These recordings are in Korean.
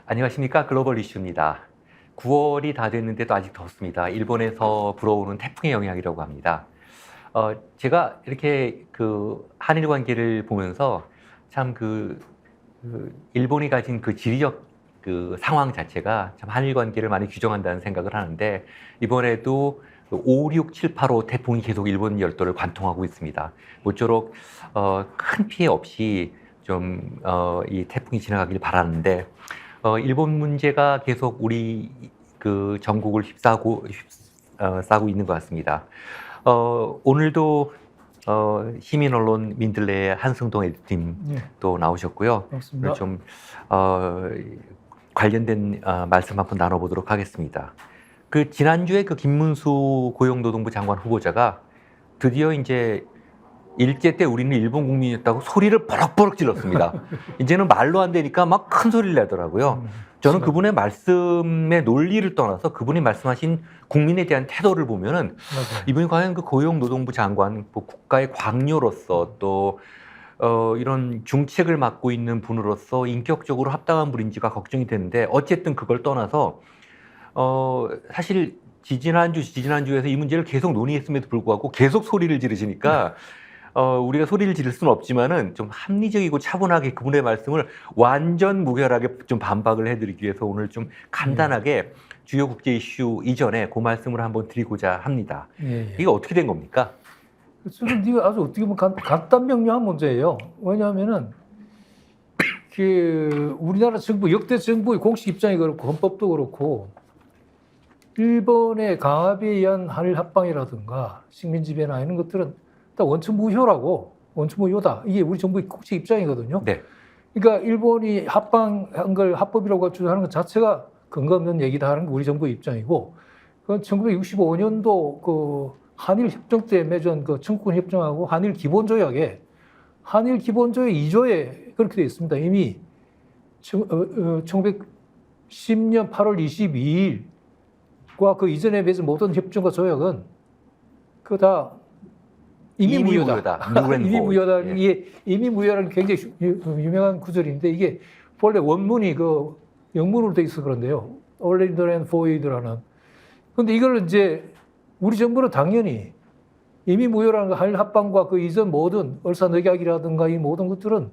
안녕하십니까. 글로벌 이슈입니다. 9월이 다 됐는데도 아직 덥습니다. 일본에서 불어오는 태풍의 영향이라고 합니다. 제가 이렇게 한일 관계를 보면서 참 일본이 가진 그 지리적 상황 자체가 참 한일 관계를 많이 규정한다는 생각을 하는데, 이번에도 5, 6, 7, 8호 태풍이 계속 일본 열도를 관통하고 있습니다. 모쪼록 큰 피해 없이 좀 이 태풍이 지나가길 바라는데, 일본 문제가 계속 우리 전국을 휩싸고 있는 것 같습니다. 오늘도 시민 언론 민들레의 한승동 에디터님 또 나오셨고요. 맞습니다. 좀 관련된 말씀 한번 나눠보도록 하겠습니다. 지난주에 김문수 고용노동부 장관 후보자가 드디어 이제 일제 때 우리는 일본 국민이었다고 소리를 버럭버럭 질렀습니다. 이제는 말로 안 되니까 막 큰 소리를 내더라고요. 저는 그분의 말씀의 논리를 떠나서 그분이 말씀하신 국민에 대한 태도를 보면은 맞아요. 이분이 과연 고용노동부 장관, 국가의 광료로서 또 이런 중책을 맡고 있는 분으로서 인격적으로 합당한 분인지가 걱정이 되는데, 어쨌든 그걸 떠나서 사실 지지난주에서 이 문제를 계속 논의했음에도 불구하고 계속 소리를 지르시니까 우리가 소리를 지를 수는 없지만은 좀 합리적이고 차분하게 그분의 말씀을 완전 무결하게 좀 반박을 해드리기 위해서 오늘 좀 간단하게 주요 국제 이슈 이전에 그 말씀을 한번 드리고자 합니다. 이게 어떻게 된 겁니까? 저는 네가 아주 어떻게 보면 간단 명료한 문제예요. 왜냐하면은 우리나라 정부, 역대 정부의 공식 입장이 그렇고 헌법도 그렇고 일본의 강압에 의한 한일 합방이라든가 식민 지배나 이런 것들은 일단 원천 무효라고, 원천 무효다. 이게 우리 정부의 공식 입장이거든요. 네. 그러니까 일본이 합방한 걸 합법이라고 주장하는 것 자체가 근거 없는 얘기다 하는 게 우리 정부의 입장이고, 그건 1965년도 한일 협정 때 맺은 청구권 협정하고 한일 기본조약에 한일 기본조약 2조에 그렇게 되어 있습니다. 이미 1910년 8월 22일과 그 이전에 맺은 모든 협정과 조약은 그거 다 이미 무효다. 이미 무효다. 이게 이미 무효라는 굉장히 유명한 구절인데, 이게 본래 원문이 영문으로 돼 있어 그런데요. Ordered and Void라는. 근데 이걸 이제 우리 정부는 당연히 이미 무효라는 한일 합방과 그 이전 모든 얼사늑약이라든가 이 모든 것들은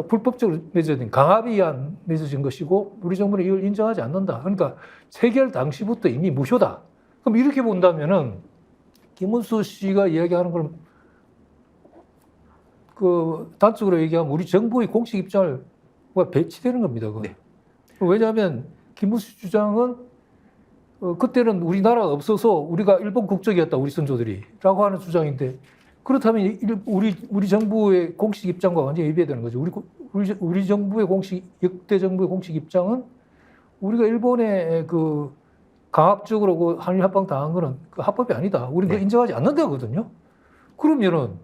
불법적으로 맺어진, 강압에 의한 맺어진 것이고 우리 정부는 이걸 인정하지 않는다. 그러니까 체결 당시부터 이미 무효다. 그럼 이렇게 본다면은 김문수 씨가 이야기하는 걸 단적으로 얘기하면 우리 정부의 공식 입장을 배치되는 겁니다. 네. 왜냐하면 김문수 주장은 그때는 우리나라가 없어서 우리가 일본 국적이었다, 우리 선조들이라고 하는 주장인데, 그렇다면 우리 정부의 공식 입장과 완전히 위배되는 거죠. 우리 정부의 역대 정부의 공식 입장은 우리가 일본에 강압적으로 한일 합방 당한 거는 합법이 아니다. 우리는 그걸 인정하지 않는다거든요. 그러면은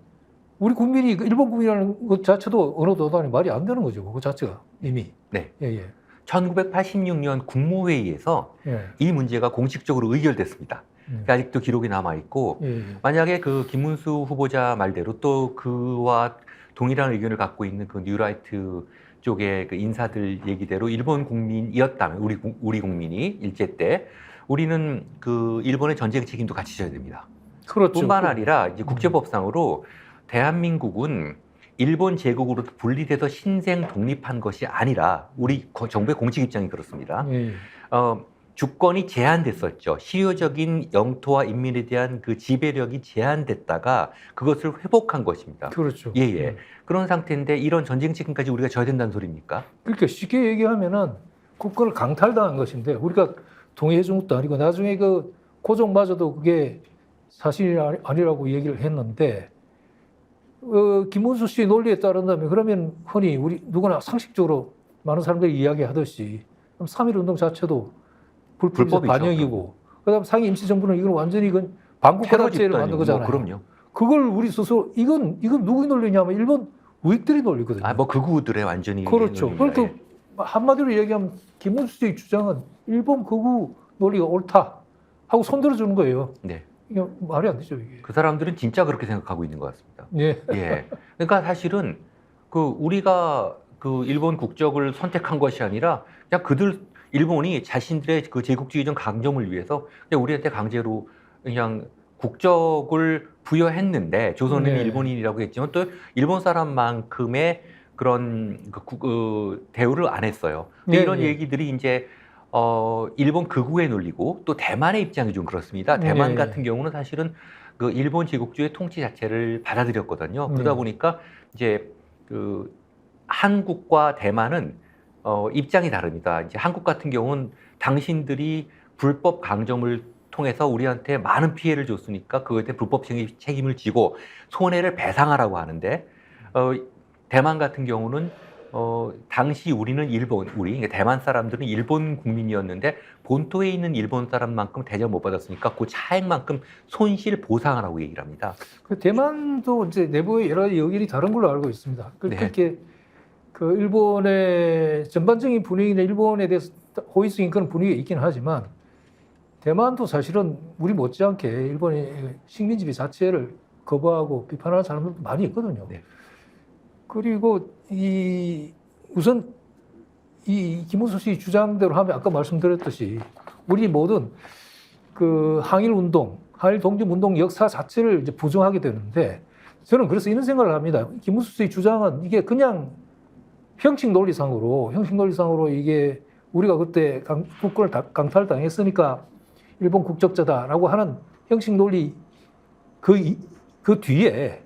우리 국민이 일본 국민이라는 것 자체도 어느 도단이 말이 안 되는 거죠. 그 자체가 이미. 네. 예. 1986년 국무회의에서 이 문제가 공식적으로 의결됐습니다. 아직도 기록이 남아 있고, 만약에 김문수 후보자 말대로 또 그와 동일한 의견을 갖고 있는 뉴라이트 쪽의 인사들 얘기대로 일본 국민이었다면, 우리 국민이 일제 때 우리는 일본의 전쟁 책임도 같이 져야 됩니다. 그렇죠. 뿐만 아니라 이제 국제법상으로 대한민국은 일본 제국으로 분리돼서 신생 독립한 것이 아니라, 우리 정부의 공식 입장이 그렇습니다. 주권이 제한됐었죠. 실효적인 영토와 인민에 대한 지배력이 제한됐다가 그것을 회복한 것입니다. 그렇죠. 예. 그런 상태인데 이런 전쟁 책임까지 우리가 져야 된다는 소리입니까? 그러니까 쉽게 얘기하면은 국권을 강탈당한 것인데, 우리가 동의해준 것도 아니고, 나중에 고종마저도 그게 사실이 아니라고 얘기를 했는데, 김문수 씨 논리에 따른다면, 그러면 흔히 우리 누구나 상식적으로 많은 사람들이 이야기하듯이 3.1운동 자체도 불법적 반영이고, 그다음 상임 임시정부는 이건 완전히 반국가단체를 만든 거잖아요. 그럼요. 그걸 우리 스스로 이건 누구의 논리냐면 일본 우익들의 논리거든요. 극우들의 완전히. 그렇죠. 그러니까 한마디로 얘기하면 김문수 씨의 주장은 일본 극우 논리가 옳다 하고 손들어주는 거예요. 네. 이게 말이 안 되죠, 이게. 그 사람들은 진짜 그렇게 생각하고 있는 것 같습니다. 예. 그러니까 사실은 우리가 그 일본 국적을 선택한 것이 아니라 그냥 일본이 자신들의 그 제국주의적 강점을 위해서 그냥 우리한테 강제로 그냥 국적을 부여했는데 조선인이 네. 일본인이라고 했지만 또 일본 사람만큼의 그런 대우를 안 했어요. 근데 네, 이런 네. 얘기들이 이제 일본 극우에 눌리고 또 대만의 입장이 좀 그렇습니다. 대만 네. 같은 경우는 사실은 그 일본 제국주의 통치 자체를 받아들였거든요. 그러다 네. 보니까 이제 그 한국과 대만은 입장이 다릅니다. 이제 한국 같은 경우는 당신들이 불법 강점을 통해서 우리한테 많은 피해를 줬으니까 그거에 대해 불법 책임을 지고 손해를 배상하라고 하는데 대만 같은 경우는 당시 우리는 그러니까 대만 사람들은 일본 국민이었는데 본토에 있는 일본 사람만큼 대접 못 받았으니까 그 차액만큼 손실 보상하라고 얘기를 합니다. 그 대만도 이제 내부의 여러 가지 여건이 다른 걸로 알고 있습니다. 네. 그렇게 그 일본의 전반적인 분위기는 일본에 대해서 호의성이 그런 분위기가 있긴 하지만 대만도 사실은 우리 못지않게 일본의 식민지배 자체를 거부하고 비판하는 사람들도 많이 있거든요. 네. 그리고 우선 이 김문수 씨 주장대로 하면 아까 말씀드렸듯이 우리 모든 그 항일 운동, 항일 독립 운동 역사 자체를 이제 부정하게 되는데 저는 그래서 이런 생각을 합니다. 김문수 씨의 주장은 이게 그냥 형식 논리상으로 이게 우리가 그때 국권을 강탈당했으니까 일본 국적자다라고 하는 형식 논리 그 뒤에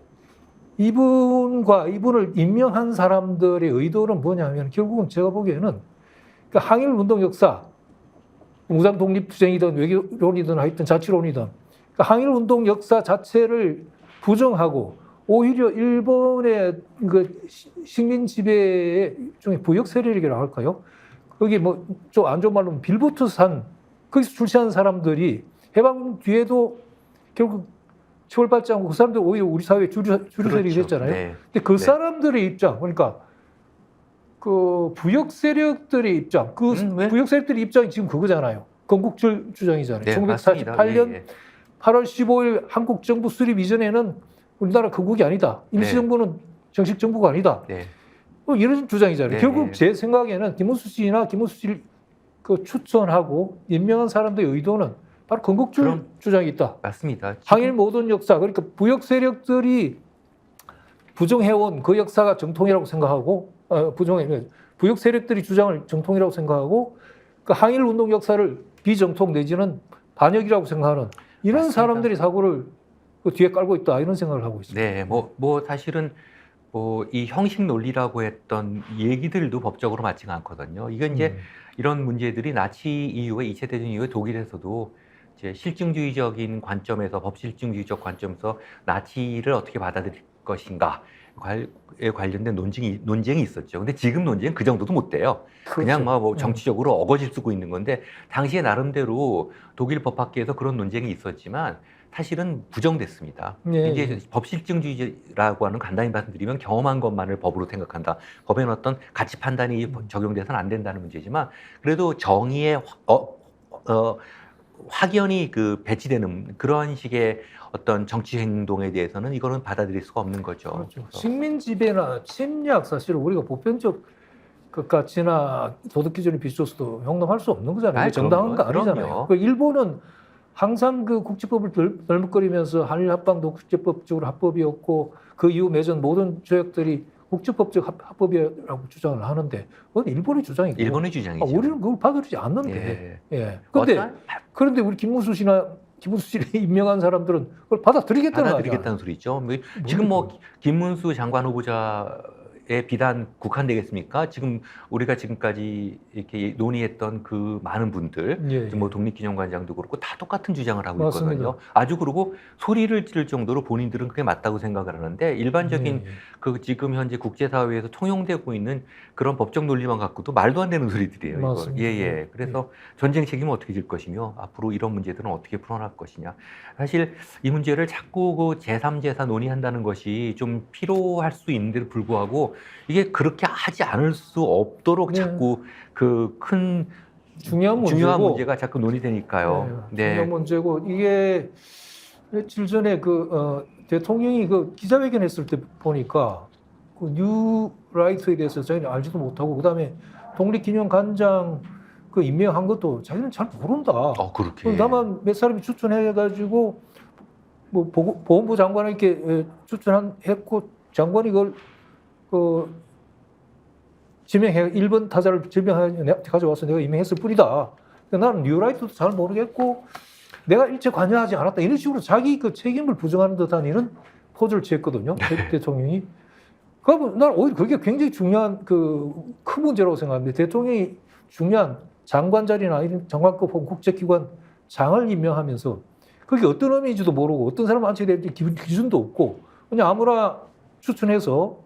이분을 임명한 사람들의 의도는 뭐냐면 결국은 제가 보기에는 그 항일 운동 역사, 무장 독립투쟁이든 외교론이든 하여튼 자치론이든 그 항일 운동 역사 자체를 부정하고 오히려 일본의 그 식민 지배의 일종의 부역 세력이라고 할까요? 거기 뭐 좀 안 좋은 말로 빌부트산 거기서 출세한 사람들이 해방 뒤에도 결국 처벌받지 않고 그 사람들 오히려 우리 사회에 주류 세력이 됐잖아요. 네. 근데 그 네. 사람들의 입장, 그러니까 그 부역 세력들의 입장, 왜? 부역 세력들의 입장이 지금 그거잖아요. 건국절 주장이잖아요. 네, 1948년 예, 예. 8월 15일 한국 정부 수립 이전에는 우리나라 건국이 아니다. 임시정부는 정식 정부가 아니다. 네. 이런 주장이잖아요. 네, 결국 네. 제 생각에는 김문수 씨를 그 추천하고 임명한 사람들의 의도는 바로 건국절 주장이 있다. 맞습니다. 항일 모든 역사, 그러니까 부역 세력들이 부정해온 그 역사가 정통이라고 생각하고, 부역 세력들이 주장을 정통이라고 생각하고, 그 항일 운동 역사를 비정통 내지는 반역이라고 생각하는 이런 맞습니다. 사람들이 사고를 그 뒤에 깔고 있다 이런 생각을 하고 있습니다. 네, 뭐 사실은 이 형식 논리라고 했던 얘기들도 법적으로 맞지가 않거든요. 이건 이제 이런 문제들이 나치 이후에 2차 대전 이후에 독일에서도 이제 실증주의적인 관점에서 법실증주의적 관점에서 나치를 어떻게 받아들일 것인가에 관련된 논쟁이 있었죠. 근데 지금 논쟁은 그 정도도 못 돼요. 그냥 뭐 정치적으로 어거지 쓰고 있는 건데 당시에 나름대로 독일 법학계에서 그런 논쟁이 있었지만 사실은 부정됐습니다. 네. 이제 법실증주의라고 하는 간단히 말씀드리면 경험한 것만을 법으로 생각한다. 법에는 어떤 가치 판단이 적용돼서는 안 된다는 문제지만 그래도 정의의 확연히 그 배치되는 그런 식의 어떤 정치 행동에 대해서는 이거는 받아들일 수가 없는 거죠. 그렇죠. 식민 지배나 침략 사실은 우리가 보편적 것 가치나 도덕 기준에 비춰서도 용납할 수 없는 거잖아요. 정당한 거 아니잖아요. 그 일본은 항상 그 국제법을 덜먹거리면서 한일 합방도 국제법적으로 합법이었고 그 이후 맺은 모든 조약들이 국제법적 합법이라고 주장을 하는데 그건 일본의 주장이고 일본의 주장이죠. 우리는 그걸 받아들이지 않는데. 예. 그런데 우리 김문수 씨를 임명한 사람들은 그걸 받아들이겠다는 소리죠. 지금 김문수 장관 후보자의 비단 국한되겠습니까? 지금 우리가 지금까지 이렇게 논의했던 그 많은 분들, 뭐 독립기념관장도 그렇고 다 똑같은 주장을 하고 있거든요. 아주 그리고 소리를 지를 정도로 본인들은 그게 맞다고 생각을 하는데 일반적인 그 지금 현재 국제사회에서 통용되고 있는 그런 법적 논리만 갖고도 말도 안 되는 소리들이에요. 이거. 그래서 전쟁 책임은 어떻게 질 것이며 앞으로 이런 문제들은 어떻게 풀어날 것이냐. 사실 이 문제를 자꾸 그 제3, 제4 논의한다는 것이 좀 필요할 수 있는데도 불구하고 이게 그렇게 하지 않을 수 없도록 자꾸 그 큰 중요한 문제가 자꾸 논의되니까요. 중요한 문제고 이게 며칠 전에 대통령이 그 기자회견했을 때 보니까 그 뉴라이트에 대해서 자기는 알지도 못하고 그다음에 독립기념관장 그 임명한 것도 자기는 잘 모른다. 그렇게. 다만 몇 사람이 추천해가지고 뭐 보건부 장관에게 추천했고 장관이 그걸 그 지명해 1번 타자를 지명해 가져와서 내가 임명했을 뿐이다. 나는 뉴라이트도 잘 모르겠고 내가 일체 관여하지 않았다. 이런 식으로 자기 그 책임을 부정하는 듯한 이런 포즈를 취했거든요. 대통령이. 그러면 난 오히려 그게 굉장히 중요한 그 큰 문제라고 생각합니다. 대통령이 중요한 장관 자리나 이런 장관급 혹은 국제기관 장을 임명하면서 그게 어떤 의미인지도 모르고 어떤 사람 앉혀야 될지 기준도 없고 그냥 아무나 추천해서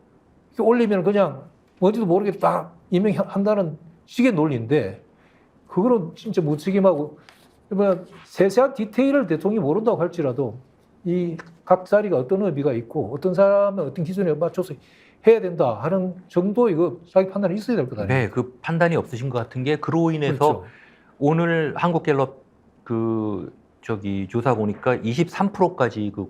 올리면 그냥 뭔지도 모르게 딱 임명한다는 식의 논리인데 그거는 진짜 무책임하고 세세한 디테일을 대통령이 모른다고 할지라도 이 각 자리가 어떤 의미가 있고 어떤 사람은 어떤 기준에 맞춰서 해야 된다 하는 정도 이거 자기 판단이 있어야 될 것 아니에요. 네, 그 판단이 없으신 것 같은 게 그로 인해서 그렇죠. 오늘 한국갤럽 그 조사 보니까 23%까지 그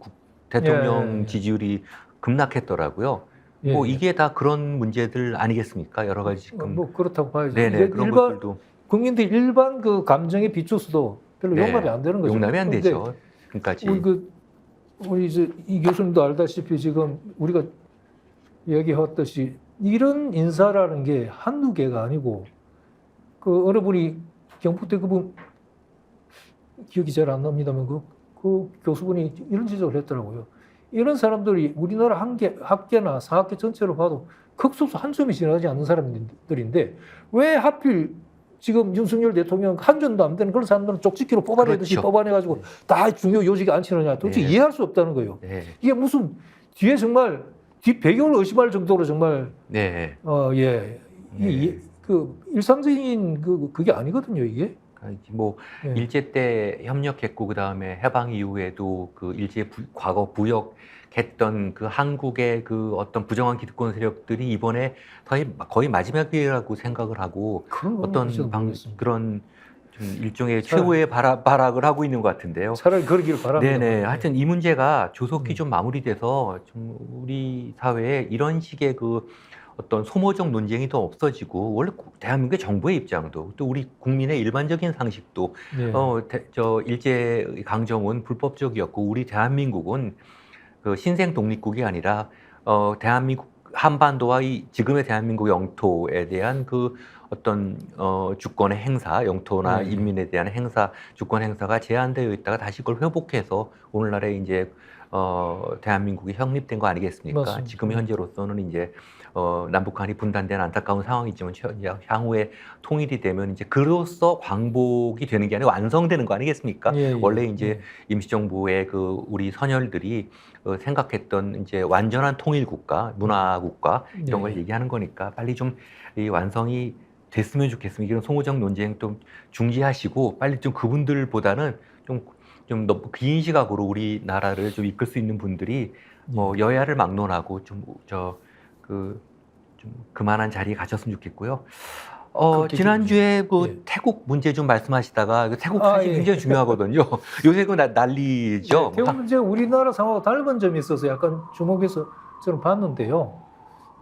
대통령 예. 지지율이 급락했더라고요. 예, 뭐 예. 이게 다 그런 문제들 아니겠습니까? 여러 가지 지금. 뭐 그렇다고 봐야죠. 네네, 이게 그런 일반 것들도 국민들 일반 그 감정에 비추어도 별로 네, 용납이 안 되는 거죠. 용납이 안 그런데 되죠. 지금까지. 우리 이제 이 교수님도 알다시피 지금 우리가 얘기했듯이 이런 인사라는 게 한두 개가 아니고 그 어느 분이 경북대 그분 기억이 잘 안 납니다만 그 교수분이 이런 지적을 했더라고요. 이런 사람들이 우리나라 학계나 사학계 전체로 봐도 극소수 한 점이 지나가지 않는 사람들인데 왜 하필 지금 윤석열 대통령 한 점도 안 되는 그런 사람들은 쪽지기로 뽑아내듯이 그렇죠. 뽑아내가지고 다 중요 요직에 앉히느냐 도대체 네. 이해할 수 없다는 거예요. 네. 이게 무슨 뒤에 정말 뒤 배경을 의심할 정도로 정말 네. 그 일상적인 그게 아니거든요 이게. 뭐 예. 일제 때 협력했고 그 다음에 해방 이후에도 그 과거 부역했던 그 한국의 그 어떤 부정한 기득권 세력들이 이번에 거의 마지막이라고 생각을 하고 어떤 그런 좀 일종의 최후의 발악을 하고 있는 것 같은데요. 차라리 그러기를 바랍니다. 네네. 하여튼 이 문제가 조속히 좀 마무리돼서 좀 우리 사회에 이런 식의 그 어떤 소모적 논쟁이 더 없어지고 원래 대한민국의 정부의 입장도 또 우리 국민의 일반적인 상식도 네. 일제 강점은 불법적이었고 우리 대한민국은 그 신생 독립국이 아니라 대한민국 한반도와 이 지금의 대한민국 영토에 대한 그 어떤 주권의 행사, 영토나 네. 인민에 대한 행사, 주권 행사가 제한되어 있다가 다시 그걸 회복해서 오늘날에 이제 대한민국이 형립된 거 아니겠습니까? 맞습니다. 지금 현재로서는 이제 남북한이 분단된 안타까운 상황이지만 향후에 통일이 되면 이제 그로써 광복이 되는 게 아니라 완성되는 거 아니겠습니까? 예, 예. 원래 이제 임시정부의 그 우리 선열들이 생각했던 이제 완전한 통일 국가, 문화 국가 이런 걸 얘기하는 거니까 빨리 좀 이 완성이 됐으면 좋겠습니다. 이런 소모적 논쟁 좀 중지하시고 빨리 좀 그분들보다는 좀 너무 긴 시각으로 우리나라를 좀 이끌 수 있는 분들이 여야를 막론하고 좀 그만한 자리에 가셨으면 좋겠고요. 지난주에 태국 문제 좀 말씀하시다가 태국 사실 굉장히 중요하거든요. 요새 그 난리죠. 태국 문제 우리나라 상황과 다른 점이 있어서 약간 주목해서 저는 봤는데요.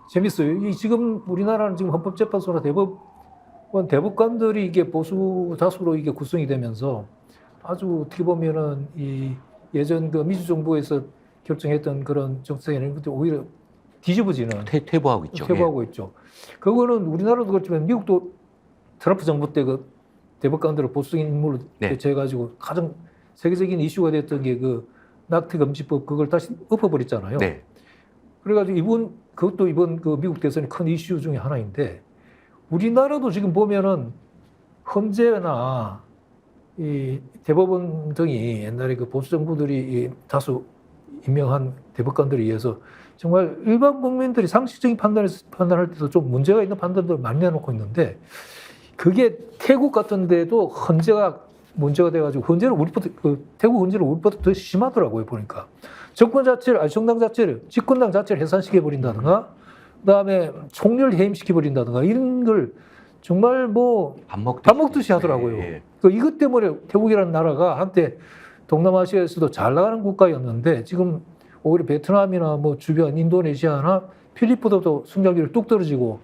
재밌어요. 지금 우리나라는 지금 헌법재판소나 대법관들이 이게 보수 다수로 이게 구성이 되면서 아주 어떻게 보면은 이 예전 그 민주정부에서 결정했던 그런 정책에는 오히려 뒤집어지는 퇴보하고 있죠. 퇴보하고 있죠. 그거는 우리나라도 그렇지만 미국도 트럼프 정부 때 그 대법관들을 보수적인 인물로 대체해가지고 가장 세계적인 이슈가 됐던 게 그 낙태금지법 그걸 다시 엎어버렸잖아요. 네. 그래가지고 그것도 이번 그 미국 대선의 큰 이슈 중에 하나인데 우리나라도 지금 보면은 헌재나 이 대법원 등이 옛날에 그 보수 정부들이 다수 임명한 대법관들에 의해서 정말 일반 국민들이 상식적인 판단할 때도 좀 문제가 있는 판단들을 많이 내놓고 있는데 그게 태국 같은 데도 헌재가 문제가 돼가지고 태국 헌재를 우리보다 더 심하더라고요 보니까. 정권 자체를 정당 자체를 집권당 자체를 해산시켜 버린다든가 그다음에 총리를 해임시켜 버린다든가 이런 걸 정말 밥 먹듯이 하더라고요. 네. 이것 때문에 태국이라는 나라가 한때 동남아시아에서도 잘 나가는 국가였는데 지금 오히려 베트남이나 뭐 주변 인도네시아나 필리핀보다도 성장률이 뚝 떨어지고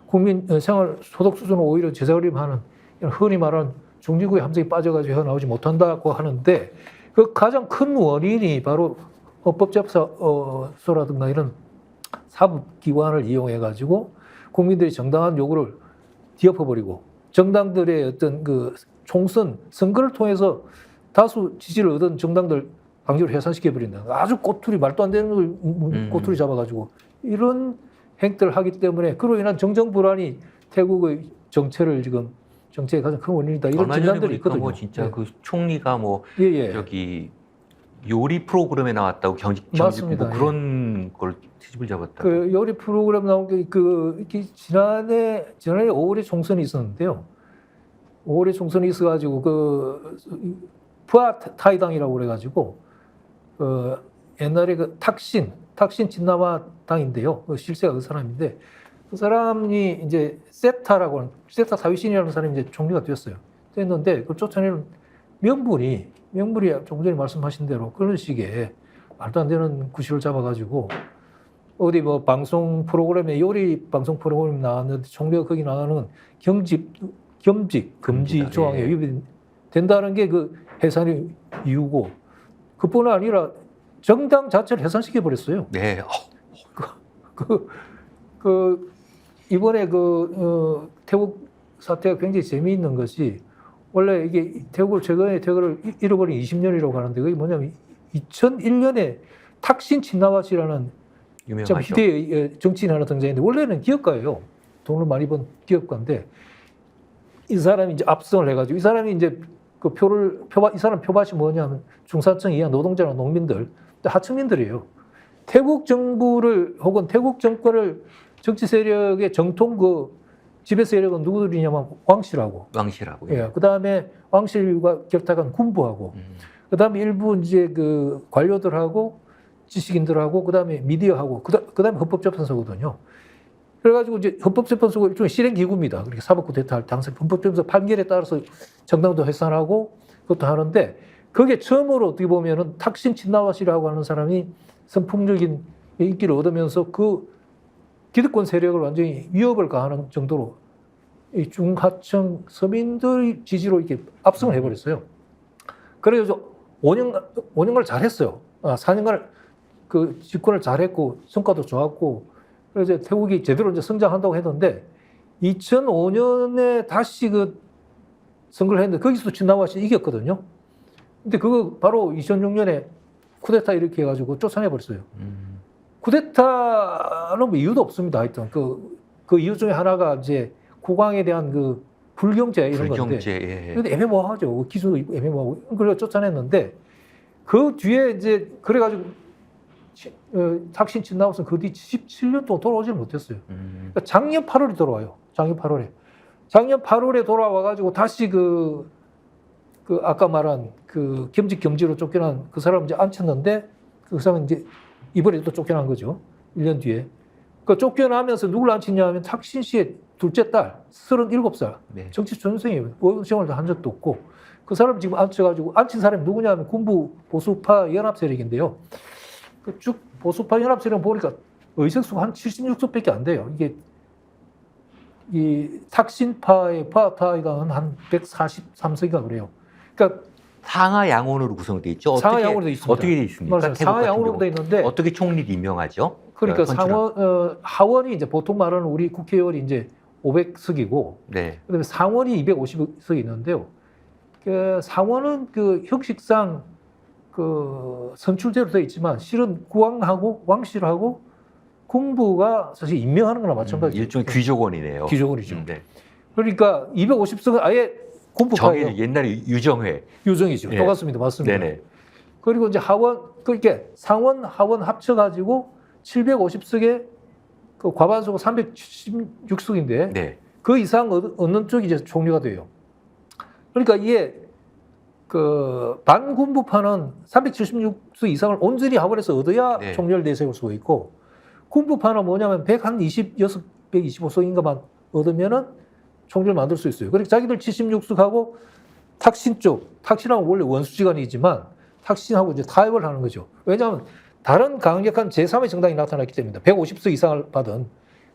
국민 생활 소득 수준은 오히려 제자리하는 흔히 말하는 중진국의 함정에 빠져가지고 헤어나오지 못한다고 하는데 그 가장 큰 원인이 바로 헌법재판소라든가 이런 사법기관을 이용해가지고 국민들이 정당한 요구를 뒤엎어버리고 정당들의 어떤 그 총선 선거를 통해서 다수 지지를 얻은 정당들 강제로 해산시켜버린다. 아주 꼬투리 말도 안 되는 걸 꼬투리 잡아가지고 이런 행태를 하기 때문에 그로 인한 정정 불안이 태국의 정책의 가장 큰 원인이다. 이런 얼마 전에 진단들이 보니까 있거든요. 뭐 진짜 예. 그 총리가 뭐 예. 저기 요리 프로그램에 나왔다고 경직 맞습니다. 뭐 그런 걸 트집을 잡았다. 그 요리 프로그램 나온 게 이렇게 지난해 5월에 총선이 있었는데요. 5월에 총선이 있어가지고 푸아타이당이라고 그래가지고 옛날에 그 탁신 진나마 당인데요. 그 실세가 그 사람인데 그 사람이 이제 세타 사위신이라는 사람이 이제 총리가 됐는데 그 쫓아내는 명분이 조금 전에 말씀하신 대로 그런 식의 말도 안 되는 구실을 잡아가지고 어디 뭐 방송 프로그램에 요리 방송 프로그램 나왔는데 총리가 거기 나가는 겸직 금지 조항에 예. 위반이 된다는 게 그 해산의 이유고 그뿐 아니라 정당 자체를 해산시켜 버렸어요. 네. 이번에 태국 사태가 굉장히 재미있는 것이 원래 이게 최근에 태국을 잃어버린 20년이라고 하는데 그게 뭐냐면 2001년에 탁신 친나와시라는 참 유명하죠. 희대의 정치인 하나 등장했는데 원래는 기업가예요. 돈을 많이 번 기업가인데 이 사람이 이제 압승을 해가지고 이 사람이 이제 이 사람 표밭이 뭐냐면 중산층 이하 노동자나 농민들, 하층민들이에요. 태국 정부를 혹은 태국 정권을 정치 세력의 정통 지배 세력은 누구들이냐면 왕실하고. 예. 그 다음에 왕실과 결탁한 군부하고. 그 다음에 일부 이제 그 관료들하고 지식인들하고 그 다음에 미디어하고 그 다음에 헌법재판소거든요. 그래가지고 이제 헌법재판소가 일종의 실행기구입니다. 그렇게 사법 쿠데타 할 당시 헌법재판소 판결에 따라서 정당도 해산하고 그것도 하는데 그게 처음으로 어떻게 보면은 탁신 친나와시라고 하는 사람이 선풍적인 인기를 얻으면서 그 기득권 세력을 완전히 위협을 가하는 정도로 이 중하층 서민들 지지로 이렇게 압승을 해버렸어요. 그래서 5년간 잘했어요. 4년간 그 집권을 잘했고 성과도 좋았고 그래서 태국이 제대로 이제 성장한다고 했는데 2005년에 다시 그 선거를 했는데 거기서도 친나와시 이겼거든요. 근데 그거 바로 2006년에 쿠데타 이렇게 해가지고 쫓아내버렸어요. 쿠데타는 뭐 이유도 없습니다. 하여튼 그 이유 중에 하나가 이제 국왕에 대한 그 불경제 이런 건데. 예. 근데 애매모호하죠. 기술도 애매모호하고. 그래서 쫓아냈는데 그 뒤에 이제 그래가지고 탁신 친나와서 그 뒤 17년 동안 돌아오지를 못했어요. 그러니까 작년 8월에 돌아와요. 작년 8월에 돌아와가지고 다시 그 아까 말한 그 겸직겸지로 쫓겨난 그 사람 이제 앉혔는데 그 사람은 이제 이번에 또 쫓겨난 거죠. 1년 뒤에. 그 쫓겨나면서 누굴 앉혔냐 하면 탁신 씨의 둘째 딸, 37살. 네. 정치 전생이에요. 의원 생활도 한 적도 없고. 그 사람 지금 앉혀가지고, 앉힌 사람이 누구냐 하면 군부 보수파 연합 세력인데요. 쭉 보수파 연합 세력 보니까 의석수가 한 76석밖에 안 돼요. 이게 이 탁신파의 파타이가 한 143석인가 그래요. 그러니까 상하 양원으로 구성되어 있죠. 상하 양원으로 돼 있습니다. 어떻게 돼 있습니까? 맞아요. 상하 양원으로 돼 있는데 어떻게 총리를 임명하죠? 그러니까 하원이 이제 보통 말하는 우리 국회의원이 이제 500석이고, 네. 그다음에 상원이 250석이 있는데요. 그 상원은 그 형식상 그 선출제로 되어 있지만 실은 국왕하고 왕실하고 군부가 사실 임명하는 거나 마찬가지죠. 일종의 귀족원이네요. 귀족원이죠. 네. 그러니까 250석은 아예 군부파예요. 저기 옛날에 유정회. 유정이죠. 네. 똑같습니다. 맞습니다. 네네. 그리고 이제 그러니까 상원, 하원 합쳐가지고 750석에 그 과반수가 376석인데 네. 그 이상 얻는 쪽이 이제 총리가 돼요. 그러니까 이게 그 반군부파는 376석 이상을 온전히 하원에서 얻어야 네. 총리를 내세울 수가 있고 군부파는 뭐냐면 125석인가만 얻으면은 총리를 만들 수 있어요. 그러니까 자기들 76석하고 탁신하고 원래 원수지간이지만 탁신하고 이제 타협을 하는 거죠. 왜냐하면 다른 강력한 제3의 정당이 나타났기 때문입니다. 150석 이상을 받은.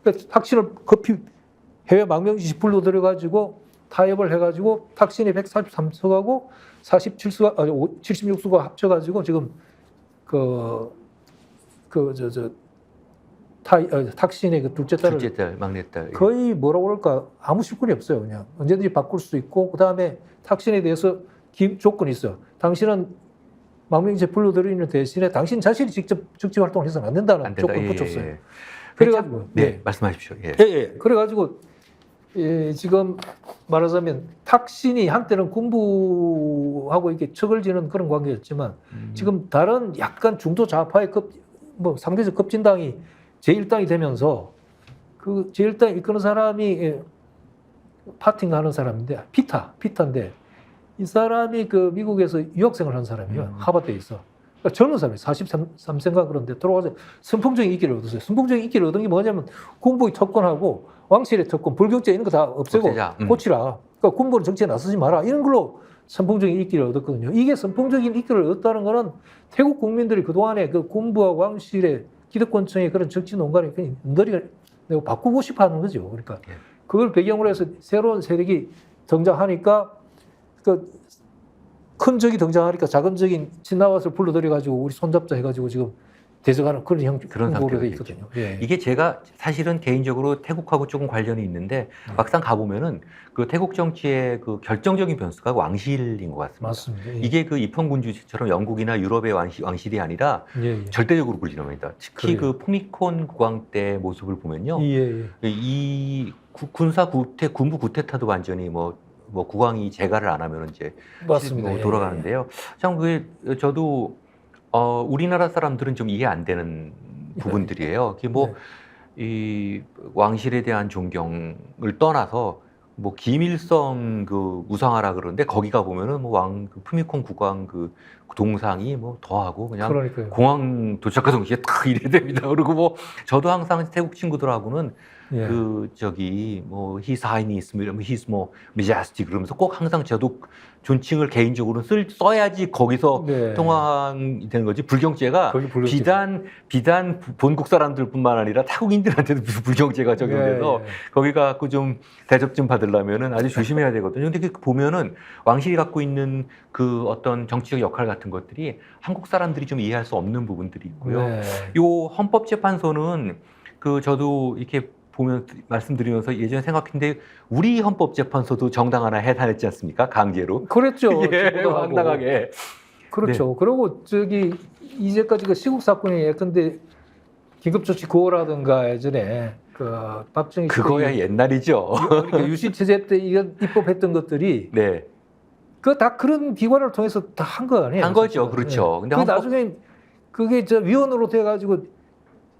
그러니까 탁신을 급히 해외 망명지 불러 들여가지고 타협을 해가지고 탁신이 143석하고 76석가 합쳐가지고 지금 탁신의 그 둘째 딸, 막내딸. 거의 뭐라고 그럴까 아무 실권이 없어요. 그냥 언제든지 바꿀 수도 있고, 그 다음에 탁신에 대해서 조건이 있어요. 당신은 망명지에 불러들이는 대신에 당신 자신이 직접 정치 활동을 해서는 안 된다는 조건을 붙였어요. 예. 그래가지고 네, 말씀하십시오. 예. 예. 그래가지고 지금 말하자면 탁신이 한때는 군부하고 이렇게 척을 지는 그런 관계였지만 지금 다른 약간 중도 좌파의 상대적 급진당이 제1당이 되면서 그 제1당 이끄는 사람이 파팅하는 사람인데 피타인데 이 사람이 그 미국에서 유학생을 한 사람이에요. 하버드에 있어. 그러니까 젊은 사람이 43세인가 그런데 들어와서 선풍적인 인기를 얻었어요. 선풍적인 인기를 얻은 게 뭐냐면 군부의 특권하고 왕실의 특권, 불경제 이런 거 다 없애고 고치라. 그러니까 군부는 정치에 나서지 마라. 이런 걸로 선풍적인 인기를 얻었거든요. 이게 선풍적인 인기를 얻었다는 거는 태국 국민들이 그동안에 그 군부와 왕실의 기득권층의 그런 정치 농간을 그냥 내가 바꾸고 싶어 하는 거죠. 그러니까 그걸 배경으로 해서 새로운 세력이 등장하니까 큰 적이 등장하니까 작은 적인 친나와서 불러들여가지고 우리 손잡자 해가지고 지금 대적하는 그런 상태가 있거든요. 예. 이게 제가 사실은 개인적으로 태국하고 조금 관련이 있는데 막상 가보면은 그 태국 정치의 그 결정적인 변수가 왕실인 것 같습니다. 맞습니다. 예. 이게 그 입헌군주처럼 영국이나 유럽의 왕실이 아니라 절대적으로 군림합니다. 특히 그래요. 그 푸미콘 국왕 때 모습을 보면요, 이 군부 구테타도 완전히 뭐 국왕이 재가를 안 하면 이제 맞습니다. 돌아가는데요. 참 그게 저도 우리나라 사람들은 좀 이해 안 되는 부분들이에요. 그게 이 왕실에 대한 존경을 떠나서 김일성 그 우상하라 그러는데 거기 가 보면은 그 푸미콘 국왕 그 동상이 더하고 그냥 그러니까요. 공항 도착한 동시에 딱 이래 됩니다. 그리고 저도 항상 태국 친구들하고는 His Highness, His Majesty 그러면서 꼭 항상 저도 존칭을 개인적으로 써야지 거기서 통항이 되는 거지. 불경죄가 비단 본국 사람들뿐만 아니라 타국인들한테도 불경죄가 적용돼서 거기 갖고 좀 대접 좀 받으려면은 아주 조심해야 되거든요. 근데 보면은 왕실이 갖고 있는 그 어떤 정치적 역할 같은 것들이 한국 사람들이 좀 이해할 수 없는 부분들이 있고요. 요 헌법재판소는 저도 이렇게 보면 말씀드리면서 예전에 생각했는데 우리 헌법재판소도 정당 하나 해산했지 않습니까? 강제로. 그랬죠. 황당하게. 그렇죠. 그리고 이제까지 그 시국 사건이 예컨대 긴급조치 9호라든가 예전에 그 박정희 그거야 옛날이죠. 유신체제 때 입법했던 것들이 다 그런 기관을 통해서 다 한 거 아니에요? 한 거죠. 그렇죠. 근데 나중에 그게 위원으로 돼가지고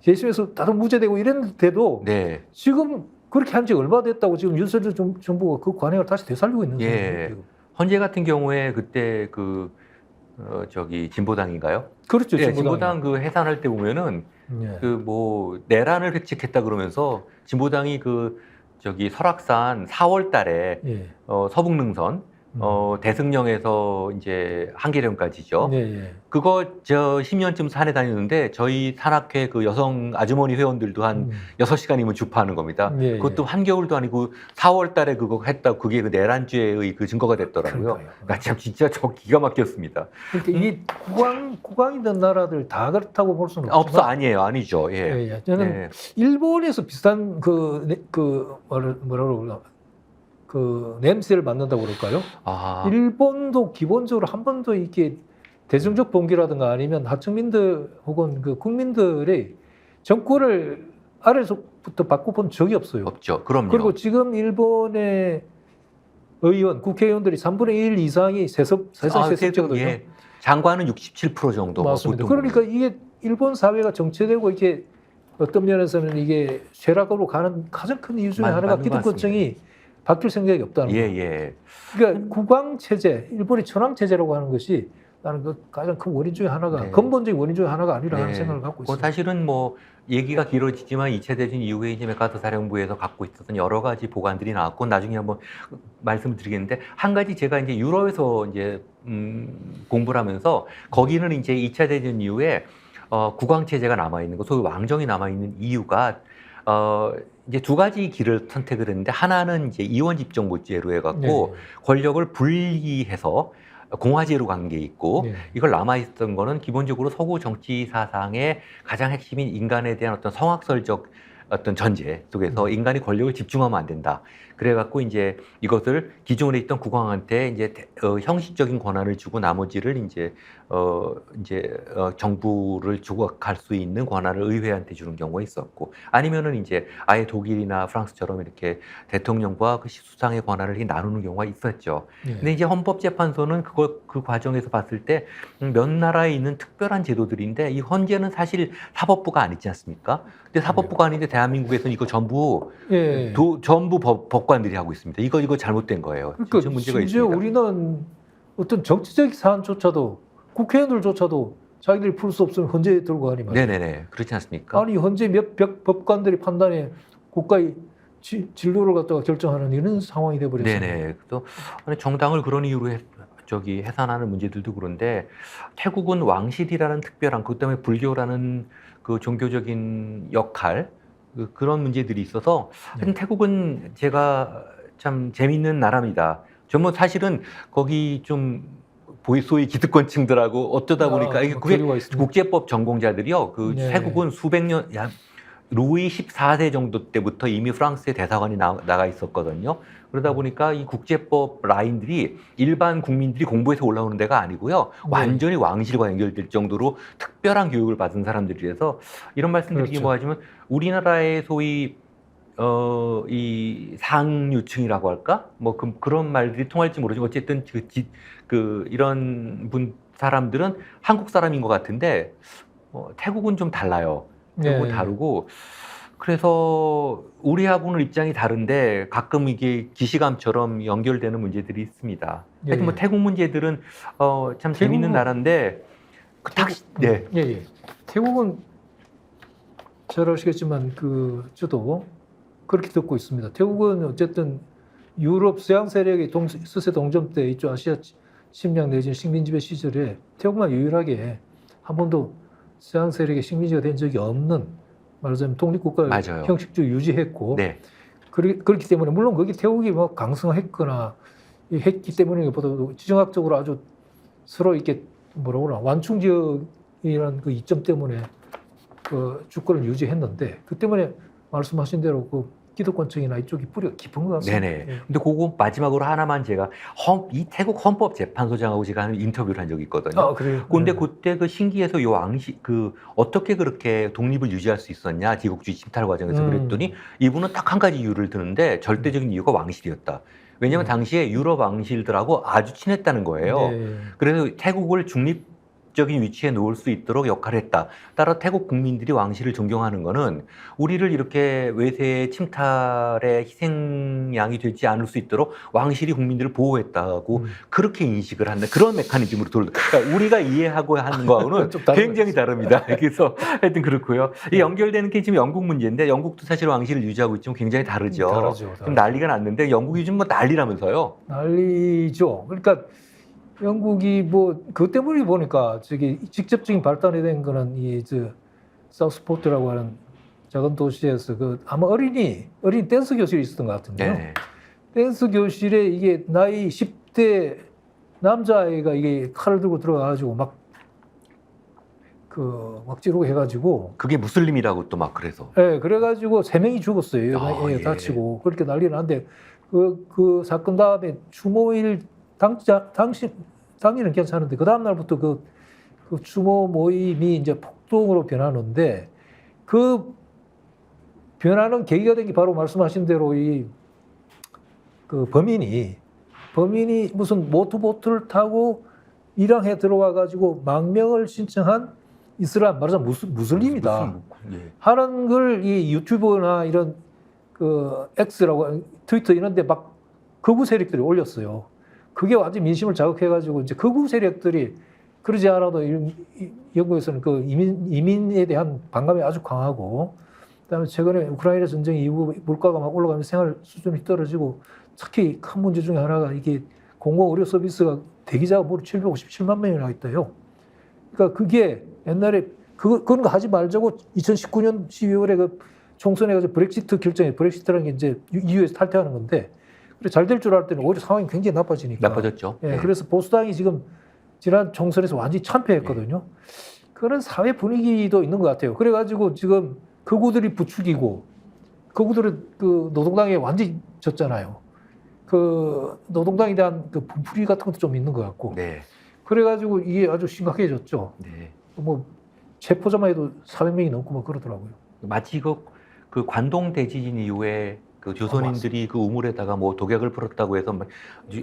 재심에서 다들 무죄되고 이랬는데도 지금 그렇게 한 지 얼마 됐다고 지금 윤석열 정부가 그 관행을 다시 되살리고 있는 거예요. 헌재 같은 경우에 그때 진보당인가요? 그렇죠. 진보당 그 해산할 때 보면은 내란을 획책했다 그러면서 진보당이 설악산 4월 달에 서북능선 대승령에서 이제 한계령까지죠. 그거 10년쯤 산에 다녔는데 저희 산악회 그 여성 아주머니 회원들도 한 6시간이면 주파하는 겁니다. 그것도 한겨울도 아니고 4월 달에 그거 했다고 그게 그 내란죄의 그 증거가 됐더라고요. 나 참 진짜 기가 막혔습니다. 그러니까 이게 국왕이던 나라들 다 그렇다고 볼 수는 없어. 아니죠. 저는 일본에서 비슷한 냄새를 맡는다고 그럴까요? 일본도 기본적으로 한 번도 이렇게 대중적 봉기라든가 아니면 하층민들 혹은 그 국민들의 정권을 아래서부터 바꿔본 적이 없어요. 없죠. 그럼요. 그리고 지금 일본의 국회의원들이 3분의 1 이상이 세습제거든요. 장관은 67% 정도. 맞습니다. 그러니까 이게 일본 사회가 정체되고 이렇게 어떤 면에서는 이게 쇠락으로 가는 가장 큰 이유 중에 하나가 기득권층이 바뀔 생각이 없다는 거예요. 그러니까 국왕체제, 일본의 천황체제라고 하는 것이 나는 그 가장 큰 원인 중에 하나가 근본적인 원인 중에 하나가 아니라 하는 생각을 갖고 있습니다. 사실은 얘기가 길어지지만 2차 대전 이후에 이제 메카터 사령부에서 갖고 있었던 여러 가지 보관들이 나왔고 나중에 한번 말씀을 드리겠는데 한 가지 제가 이제 유럽에서 이제 공부를 하면서 거기는 이제 2차 대전 이후에 국왕 체제가 남아 있는 거, 소위 왕정이 남아 있는 이유가 이제 두 가지 길을 선택을 했는데 하나는 이제 이원 집정부제로 해갖고 네. 권력을 분리해서 공화제로 간 게 있고 네. 이걸 남아 있었던 거는 기본적으로 서구 정치 사상의 가장 핵심인 인간에 대한 어떤 성학설적 어떤 전제 속에서 인간이 권력을 집중하면 안 된다. 그래갖고 이제 이것을 기존에 있던 국왕한테 이제 형식적인 권한을 주고 나머지를 이제 정부를 주고 갈 수 있는 권한을 의회한테 주는 경우가 있었고 아니면은 이제 아예 독일이나 프랑스처럼 이렇게 대통령과 그 수상의 권한을 이렇게 나누는 경우가 있었죠. 네. 근데 이제 헌법재판소는 그 과정에서 봤을 때 몇 나라에 있는 특별한 제도들인데 이 헌재는 사실 사법부가 아니지 않습니까? 근데 사법부가 아닌데 대한민국에서는 이거 전부 예. 전부 법관들이 하고 있습니다. 이거 잘못된 거예요. 그러니까 진짜 문제가 심지어 있습니다. 우리는 어떤 정치적 사안조차도 국회의원들조차도 자기들이 풀 수 없으면 헌재에 들고 가니 말이에요. 네네네. 그렇지 않습니까? 아니 헌재 몇 법관들이 판단해 국가의 진로를 갖다가 결정하는 이런 상황이 돼버렸어요. 네네. 또 아니, 정당을 그런 이유로 해산하는 문제들도 그런데 태국은 왕실이라는 특별한 그것 때문에 불교라는 그 종교적인 역할 그런 문제들이 있어서 하여튼 태국은 제가 참 재밌는 나라입니다. 저는 사실은 거기 좀 소위 기득권층들하고 어쩌다 보니까 이게 그게 국제법 전공자들이요. 그 네. 태국은 수백 년, 루이 14세 정도 때부터 이미 프랑스의 대사관이 나가 있었거든요. 그러다 보니까 이 국제법 라인들이 일반 국민들이 공부해서 올라오는 데가 아니고요. 완전히 왕실과 연결될 정도로 특별한 교육을 받은 사람들이라서 이런 말씀드리기 그렇죠. 뭐하지만 우리나라의 소위 이 상류층이라고 할까? 뭐 그런 말들이 통할지 모르지만 어쨌든 이런 사람들은 한국 사람인 것 같은데 태국은 좀 달라요. 너무 다르고 그래서 우리하고는 입장이 다른데 가끔 이게 기시감처럼 연결되는 문제들이 있습니다. 하여튼 뭐 태국 문제들은 참 재밌는 나라인데 네. 예. 태국은 잘 아시겠지만 저도 그렇게 듣고 있습니다. 태국은 어쨌든 유럽 서양 세력의 서세 동점 때 이쪽 아시아 침략 내지 식민지배 시절에 태국만 유일하게 한 번도 서양 세력의 식민지가 된 적이 없는 말하자면 독립국가를 형식적으로 유지했고 네. 그렇기 때문에 물론 거기 태국이 뭐 강성했거나 했기 때문에보다도 지정학적으로 아주 서로 이렇게 뭐라고 그러나 완충지역이라는 그 이점 때문에 그 주권을 유지했는데 그 때문에 말씀하신 대로 그 기득권층이나 이쪽이 뿌리가 깊은 것 같습니다. 네네. 근데 그거 마지막으로 하나만 제가 이 태국 헌법재판소장하고 제가 하는 인터뷰를 한 적이 있거든요. 그래요? 근데 그때 그 신기해서 요 왕실 어떻게 그렇게 독립을 유지할 수 있었냐 제국주의 침탈 과정에서 그랬더니 이분은 딱 한 가지 이유를 드는데 절대적인 이유가 왕실이었다. 왜냐하면 당시에 유럽 왕실들하고 아주 친했다는 거예요. 그래서 태국을 중립적인 위치에 놓을 수 있도록 역할을 했다. 따라 태국 국민들이 왕실을 존경하는 거는 우리를 이렇게 외세의 침탈의 희생양이 되지 않을 수 있도록 왕실이 국민들을 보호했다고 그렇게 인식을 한다. 그런 메커니즘으로 그러니까 우리가 이해하고 하는 거하고는 굉장히 다릅니다. 그래서 하여튼 그렇고요. 이 연결되는 게 지금 영국 문제인데 영국도 사실 왕실을 유지하고 있지만 굉장히 다르죠. 좀 난리가 났는데 영국이 좀 뭐 난리라면서요. 난리죠. 그러니까 영국이 뭐 그것 때문에 보니까 저기 직접적인 발달이 된 거는 사우스포트라고 하는 작은 도시에서 아마 어린 댄스 교실이 있었던 것 같은데요. 네. 댄스 교실에 이게 나이 10대 남자아이가 이게 칼을 들고 들어가가지고 막 찌르고 해가지고 그게 무슬림이라고 또 막 그래서. 네, 그래가지고 3명이 죽었어요. 다치고 그렇게 난리 났는데 그 사건 다음에 추모일 당일은 괜찮은데 그 다음 날부터 그 추모 모임이 이제 폭동으로 변하는데 그 변하는 계기가 된 게 바로 말씀하신 대로 그 범인이 무슨 모터보트를 타고 이랑에 들어와 가지고 망명을 신청한 이슬람 말하자면 무슬림이다 하는 걸 이 유튜브나 이런 X라고 트위터 이런데 막 극우 세력들이 올렸어요. 그게 완전 민심을 자극해가지고 이제 극우 세력들이 그러지 않아도 영국에서는 그 이민에 대한 반감이 아주 강하고, 그다음에 최근에 우크라이나 전쟁 이후 물가가 막 올라가면서 생활 수준이 떨어지고, 특히 큰 문제 중에 하나가 이게 공공 의료 서비스가 대기자가 무려 757만 명이나 있대요. 그러니까 그게 옛날에 그런 거 하지 말자고 2019년 12월에 그 총선에 가서 브렉시트 결정에 브렉시트라는 게 이제 EU에서 탈퇴하는 건데 그래 잘 될 줄 알았더니 오히려 상황이 굉장히 나빠지니까. 나빠졌죠. 예, 네. 그래서 보수당이 지금 지난 총선에서 완전히 참패했거든요. 그런 사회 분위기도 있는 것 같아요. 그래가지고 지금 극우들이 부추기고 극우들은 그 노동당에 완전히 졌잖아요. 그 노동당에 대한 그 분풀이 같은 것도 좀 있는 것 같고. 네. 그래가지고 이게 아주 심각해졌죠. 네. 뭐 체포자만 해도 400명이 넘고 뭐 그러더라고요. 마치 그 관동 대지진 이후에 그 조선인들이 그 우물에다가 뭐 독약을 풀었다고 해서 막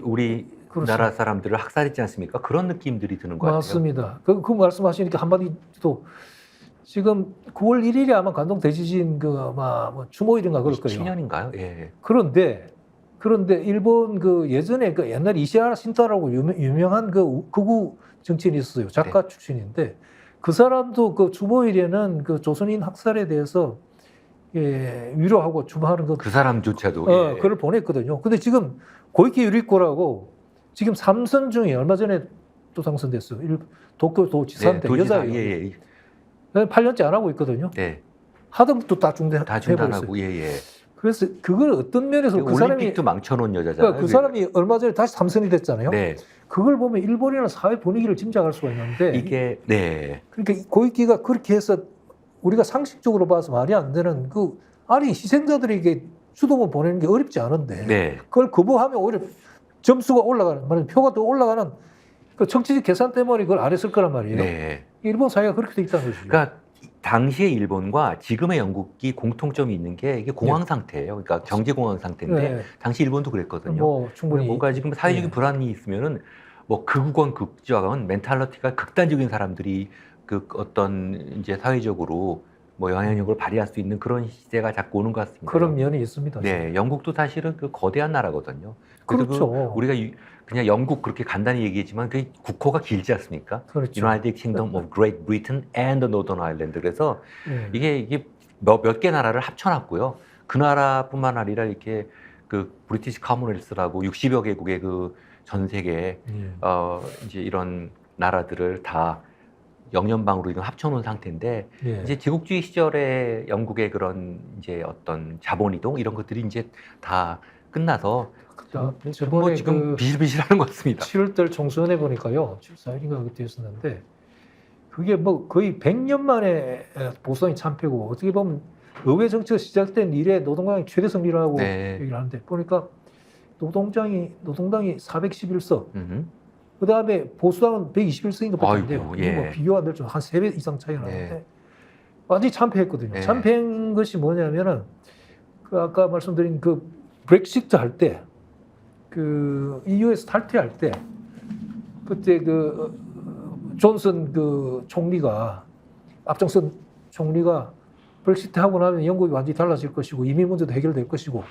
우리 그렇습니다. 나라 사람들을 학살했지 않습니까? 그런 느낌들이 드는 것 같아요. 맞습니다. 그 말씀하시니까 한마디 또 지금 9월 1일에 아마 관동 대지진 그 아마 뭐 추모일인가 그럴 거예요. 7년인가요? 예. 그런데 일본 그 예전에 그 옛날 이시하라 신타라고 유명한 그 극우 정치인이 있었어요. 작가 출신인데 그 사람도 그 추모일에는 그 조선인 학살에 대해서 위로하고 추모하는 그 사람조차도 예. 그걸 보냈거든요. 근데 지금 고이케 유리코라고 지금 3선 중에 얼마 전에 또 당선됐어요. 도쿄도지사인데 도지사, 여자예요. 예. 8년째 안 하고 있거든요. 네. 하던 것도 다 다 중단하고 예. 그래서 그걸 어떤 면에서 그 사람이 올림픽도 망쳐놓은 여자잖아요. 그 사람이 얼마 전에 다시 당선이 됐잖아요. 네. 그걸 보면 일본이라는 사회 분위기를 짐작할 수가 있는데 이게 네. 그러니까 고이키가 그렇게 해서 우리가 상식적으로 봐서 말이 안 되는 그 아니 희생자들에게 주동을 보내는 게 어렵지 않은데 네. 그걸 거부하면 오히려 점수가 올라가는 말하자면 표가 더 올라가는 그 정치적 계산 때문에 그걸 안 했을 거란 말이에요. 네. 일본 사회가 그렇게 돼 있다는 거죠. 그러니까 당시의 일본과 지금의 영국이 공통점이 있는 게 이게 공황 상태예요. 그러니까 경제 공황 상태인데 네. 당시 일본도 그랬거든요. 뭐 충분히 뭔가 지금 사회적인 네. 불안이 있으면은 뭐 극우건 극좌건 멘탈리티가 극단적인 사람들이 그 어떤 이제 사회적으로 뭐 영향력을 발휘할 수 있는 그런 시대가 자꾸 오는 것 같습니다. 그런 면이 있습니다. 네, 영국도 사실은 그 거대한 나라거든요. 그래서 그렇죠. 우리가 그냥 영국 그렇게 간단히 얘기했지만 그 국호가 길지 않습니까? 그렇죠. United Kingdom of Great Britain and the Northern Ireland. 그래서 네. 이게 몇 개 나라를 합쳐놨고요. 그 나라뿐만 아니라 이렇게 그 브리티시 커먼웰스라고 60여 개국의 그 전 세계 이제 이런 나라들을 다 영연방으로 이건 합쳐놓은 상태인데 예. 이제 제국주의 시절에 영국의 그런 이제 어떤 자본이동 이런 것들이 이제 다 끝나서 뭐 지금 비실비실하는 것 같습니다. 7월달 총선해 보니까요, 14일인가 그때 했었는데 그게 뭐 거의 100년 만에 보수당이 참패고 어떻게 보면 의회 정치가 시작된 이래 노동당이 최대 승리라고 얘기를 하는데 보니까 노동당이 411석, 그 다음에 보수당은 121석인가 밖에 안 돼요. 예. 뭐 비교가 안 될 정도 한 3배 이상 차이가 나는데 완전히 참패했거든요. 참패한 것이 뭐냐면은 그 아까 말씀드린 그 브렉시트 할 때, 그 EU에서 탈퇴할 때 그때 그 존슨 그 총리가 앞장선 총리가 브렉시트 하고 나면 영국이 완전히 달라질 것이고 이민 문제도 해결될 것이고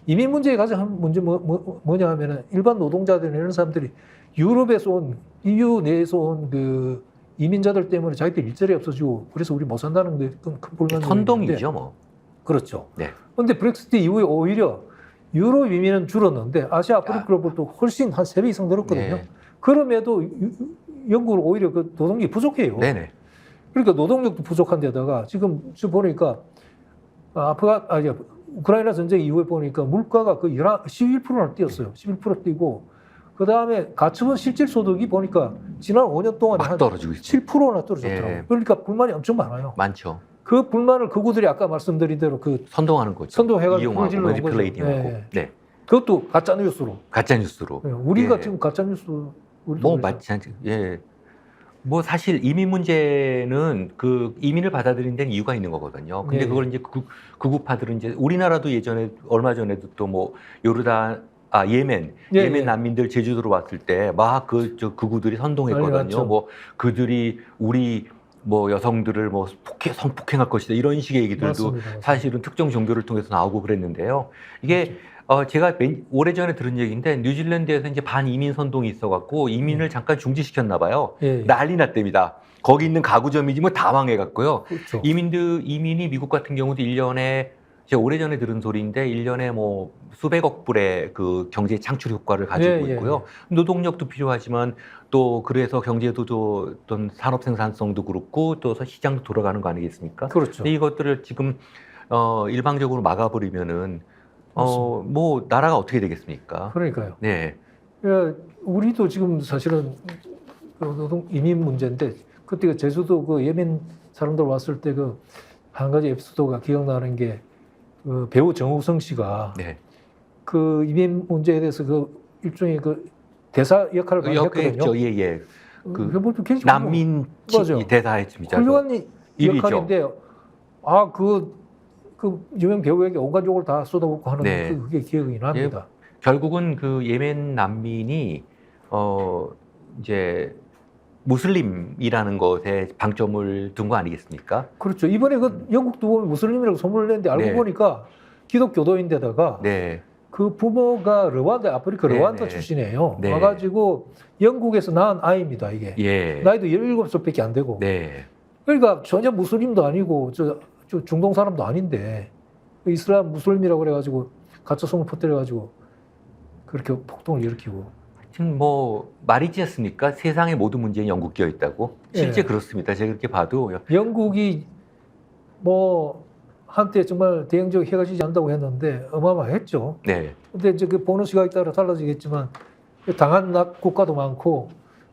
이민 문제의 가장 문제 뭐냐 하면은 일반 노동자들이나 이런 사람들이 유럽에서 온 EU 내에서 온 그 이민자들 때문에 자기들 일자리 없어지고 그래서 우리 못 산다는 게 큰 불만이 선동이죠, 뭐. 그렇죠. 네. 그런데 브렉시트 이후에 오히려 유럽 이민은 줄었는데 아시아 아프리카로부터 훨씬 한 3배 이상 늘었거든요. 네. 그럼에도 영국은 오히려 그 노동력이 부족해요. 네네. 그러니까 노동력도 부족한 데다가 지금 보니까 우크라이나 전쟁 이후에 보니까 물가가 거의 11%나 뛰었어요. 11% 뛰고 그 다음에 가처분 실질 소득이 보니까 지난 5년 동안에 막 한 떨어지고 있어요. 7%나 떨어졌더라고요. 예. 그러니까 불만이 엄청 많아요. 많죠. 그 불만을 극우들이 아까 말씀드린 대로 그 선동하는 거죠. 선동해가지고 이용하고 불질러 놓은 거죠. 매니플레이팅하고. 네. 네. 그것도 가짜 뉴스로. 가짜 뉴스로. 우리가 예. 지금 가짜 뉴스 뭐 맞지 않지. 예. 뭐 사실 이민 문제는 그 이민을 받아들인 데는 이유가 있는 거거든요. 근데 예. 그걸 이제 극우파들은 이제 우리나라도 예전에 얼마 전에도 또 뭐 예멘 난민들 제주도로 왔을 때 막 극우들이 선동했거든요. 뭐 그들이 우리 뭐 여성들을 뭐 성폭행할 것이다 이런 식의 얘기들도 맞습니다. 사실은 특정 종교를 통해서 나오고 그랬는데요. 이게 제가 오래전에 들은 얘기인데 뉴질랜드에서 이제 반이민 선동이 있어갖고 이민을 잠깐 중지시켰나 봐요. 난리 났답니다. 거기 있는 가구점이지 뭐 다 망해갔고요. 그렇죠. 이민이 미국 같은 경우도 1년에 제가 오래전에 들은 소리인데 1년에 뭐 수백억 불의 그 경제 창출 효과를 가지고 예, 예, 있고요. 노동력도 필요하지만 또 그래서 경제도 또 어떤 산업 생산성도 그렇고 또 시장도 돌아가는 거 아니겠습니까? 그렇죠. 근데 이것들을 지금 일방적으로 막아버리면은 맞습니다. 뭐 나라가 어떻게 되겠습니까? 그러니까요. 네, 그러니까 우리도 지금 사실은 그 노동 이민 문제인데 그때 그 제주도 그 예멘 사람들 왔을 때 그 한 가지 에피소드가 기억나는 게 그 배우 정우성 씨가 네. 그 이민 문제에 대해서 그 일종의 그 대사 역할을 많이 했거든요. 예, 예. 그 굉장히 난민 맞아요. 대사였습니다. 훌륭한 일이죠. 역할인데 그 유명 배우에게 온갖 욕을 다 쏟아붓고 하는 네. 그게 기억이 납니다. 결국은 그 예멘 난민이 이제 무슬림이라는 것에 방점을 둔 거 아니겠습니까? 그렇죠. 이번에 그 영국도 보면 무슬림이라고 소문을 냈는데 알고 네. 보니까 기독교도인데다가 네, 그 부모가 아프리카 네, 르완다 네. 출신이에요. 네. 와가지고 영국에서 낳은 아이입니다, 이게. 예, 나이도 17살밖에 안 되고. 네, 그러니까 전혀 무슬림도 아니고 저 중동 사람도 아닌데 이슬람 무슬림이라고 그래가지고 가짜 소문 퍼뜨려가지고 그렇게 폭동을 일으키고. 지금 뭐 말이지 않습니까? 세상의 모든 문제는 영국 끼어 있다고. 실제 예. 그렇습니다. 제가 그렇게 봐도 영국이 뭐 한때 정말 대영적 해가 지지 않는다고 했는데 어마어마했죠. 네, 근데 이제 그 보는 시각에 따라 달라지겠지만 당한 국가도 많고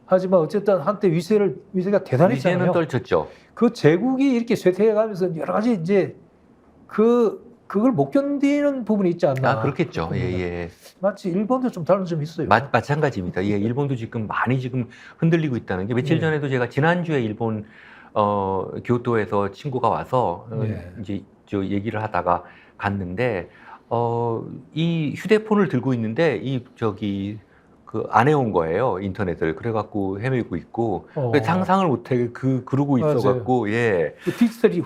하지만 어쨌든 한때 위세가 대단했잖아요. 이제는 떨쳤죠. 그 제국이 이렇게 쇠퇴해가면서 여러 가지 이제 그걸 못 견디는 부분이 있지 않나. 그렇겠죠. 예, 그렇습니다. 예. 마치 일본도 좀 다른 점이 있어요. 마찬가지입니다. 예, 일본도 지금 많이 지금 흔들리고 있다는 게 며칠 네. 전에도 제가 지난주에 일본 교토에서 친구가 와서 네. 이제 저 얘기를 하다가 갔는데 이 휴대폰을 들고 있는데 그 안 해온 거예요, 인터넷을. 그래갖고 헤매고 있고 상상을 못해 그러고 맞아요. 있어갖고 예. 그 디지털이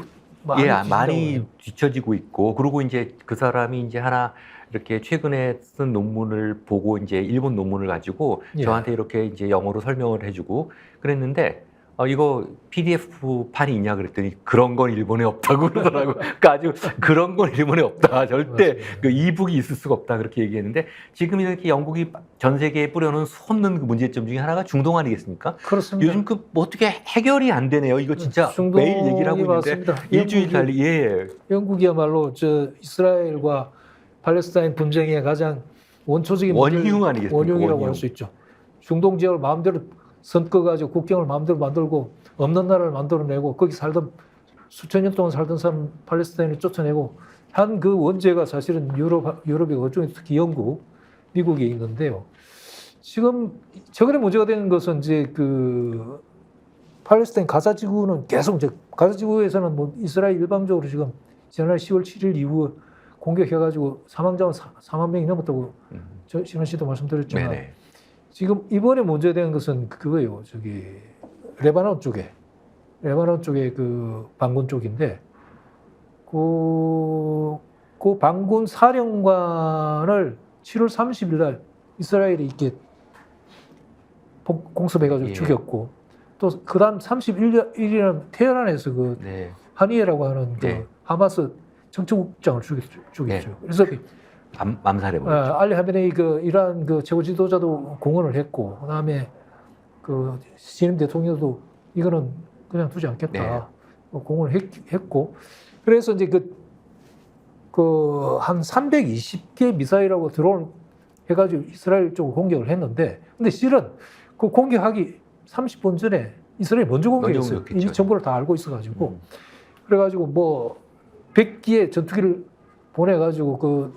많이 뒤처지고 있고, 그리고 이제 그 사람이 이제 하나 이렇게 최근에 쓴 논문을 보고 이제 일본 논문을 가지고 예. 저한테 이렇게 이제 영어로 설명을 해주고 그랬는데 이거 PDF 판이 있냐 그랬더니 그런 건 일본에 없다고 그러더라고요. 그러니까 아주 그런 건 일본에 없다. 절대 맞습니다. 그 이북이 있을 수가 없다. 그렇게 얘기했는데 지금 이렇게 영국이 전 세계에 뿌려놓은 수없는 그 문제점 중에 하나가 중동 아니겠습니까? 그렇습니다. 요즘 뭐 어떻게 해결이 안 되네요. 이거 진짜 매일 얘기를 하고 있는데 맞습니다. 일주일 달리 예. 영국이야말로 저 이스라엘과 팔레스타인 분쟁의 가장 원초적인 원흉 아니겠습니까? 원흉이라고 원흉. 할 수 있죠. 중동 지역을 마음대로 선거가지고 국경을 마음대로 만들고 없는 나라를 만들어내고 거기 살던 수천 년 동안 살던 사람 팔레스타인을 쫓아내고 한 그 원죄가 사실은 유럽의 그중에 특히 영국, 미국에 있는데요. 지금 최근에 문제가 되는 것은 이제 그 팔레스타인 가자 지구는 계속 이제 가자 지구에서는 뭐 이스라엘 일방적으로 지금 지난해 10월 7일 이후 공격해가지고 사망자가 4만 명이 넘었다고 신원 씨도 말씀드렸지만 네네. 지금 이번에 문제된 것은 그거예요. 레바논 쪽에 그 반군 쪽인데 그 반군 사령관을 7월 30일 날 이스라엘이 이렇게 공습해가지고 예. 죽였고 또 그다음 31일에는 테헤란에서 그 네. 하니에라고 하는 그 네. 하마스 정책국장을 죽였죠. 네. 그래서 암살해 버렸죠. 알리 하메네이 그 이란 그 최고 지도자도 공언을 했고 그다음에 그 신임 대통령도 이거는 그냥 두지 않겠다 네. 공언을 했고 그래서 이제 한 320개 미사일하고 드론 해가지고 이스라엘 쪽을 공격을 했는데 근데 실은 그 공격하기 30분 전에 이스라엘이 먼저 공격했어요. 공격했죠. 이미 정보를 다 알고 있어가지고 그래가지고 뭐 100기의 전투기를 보내가지고 그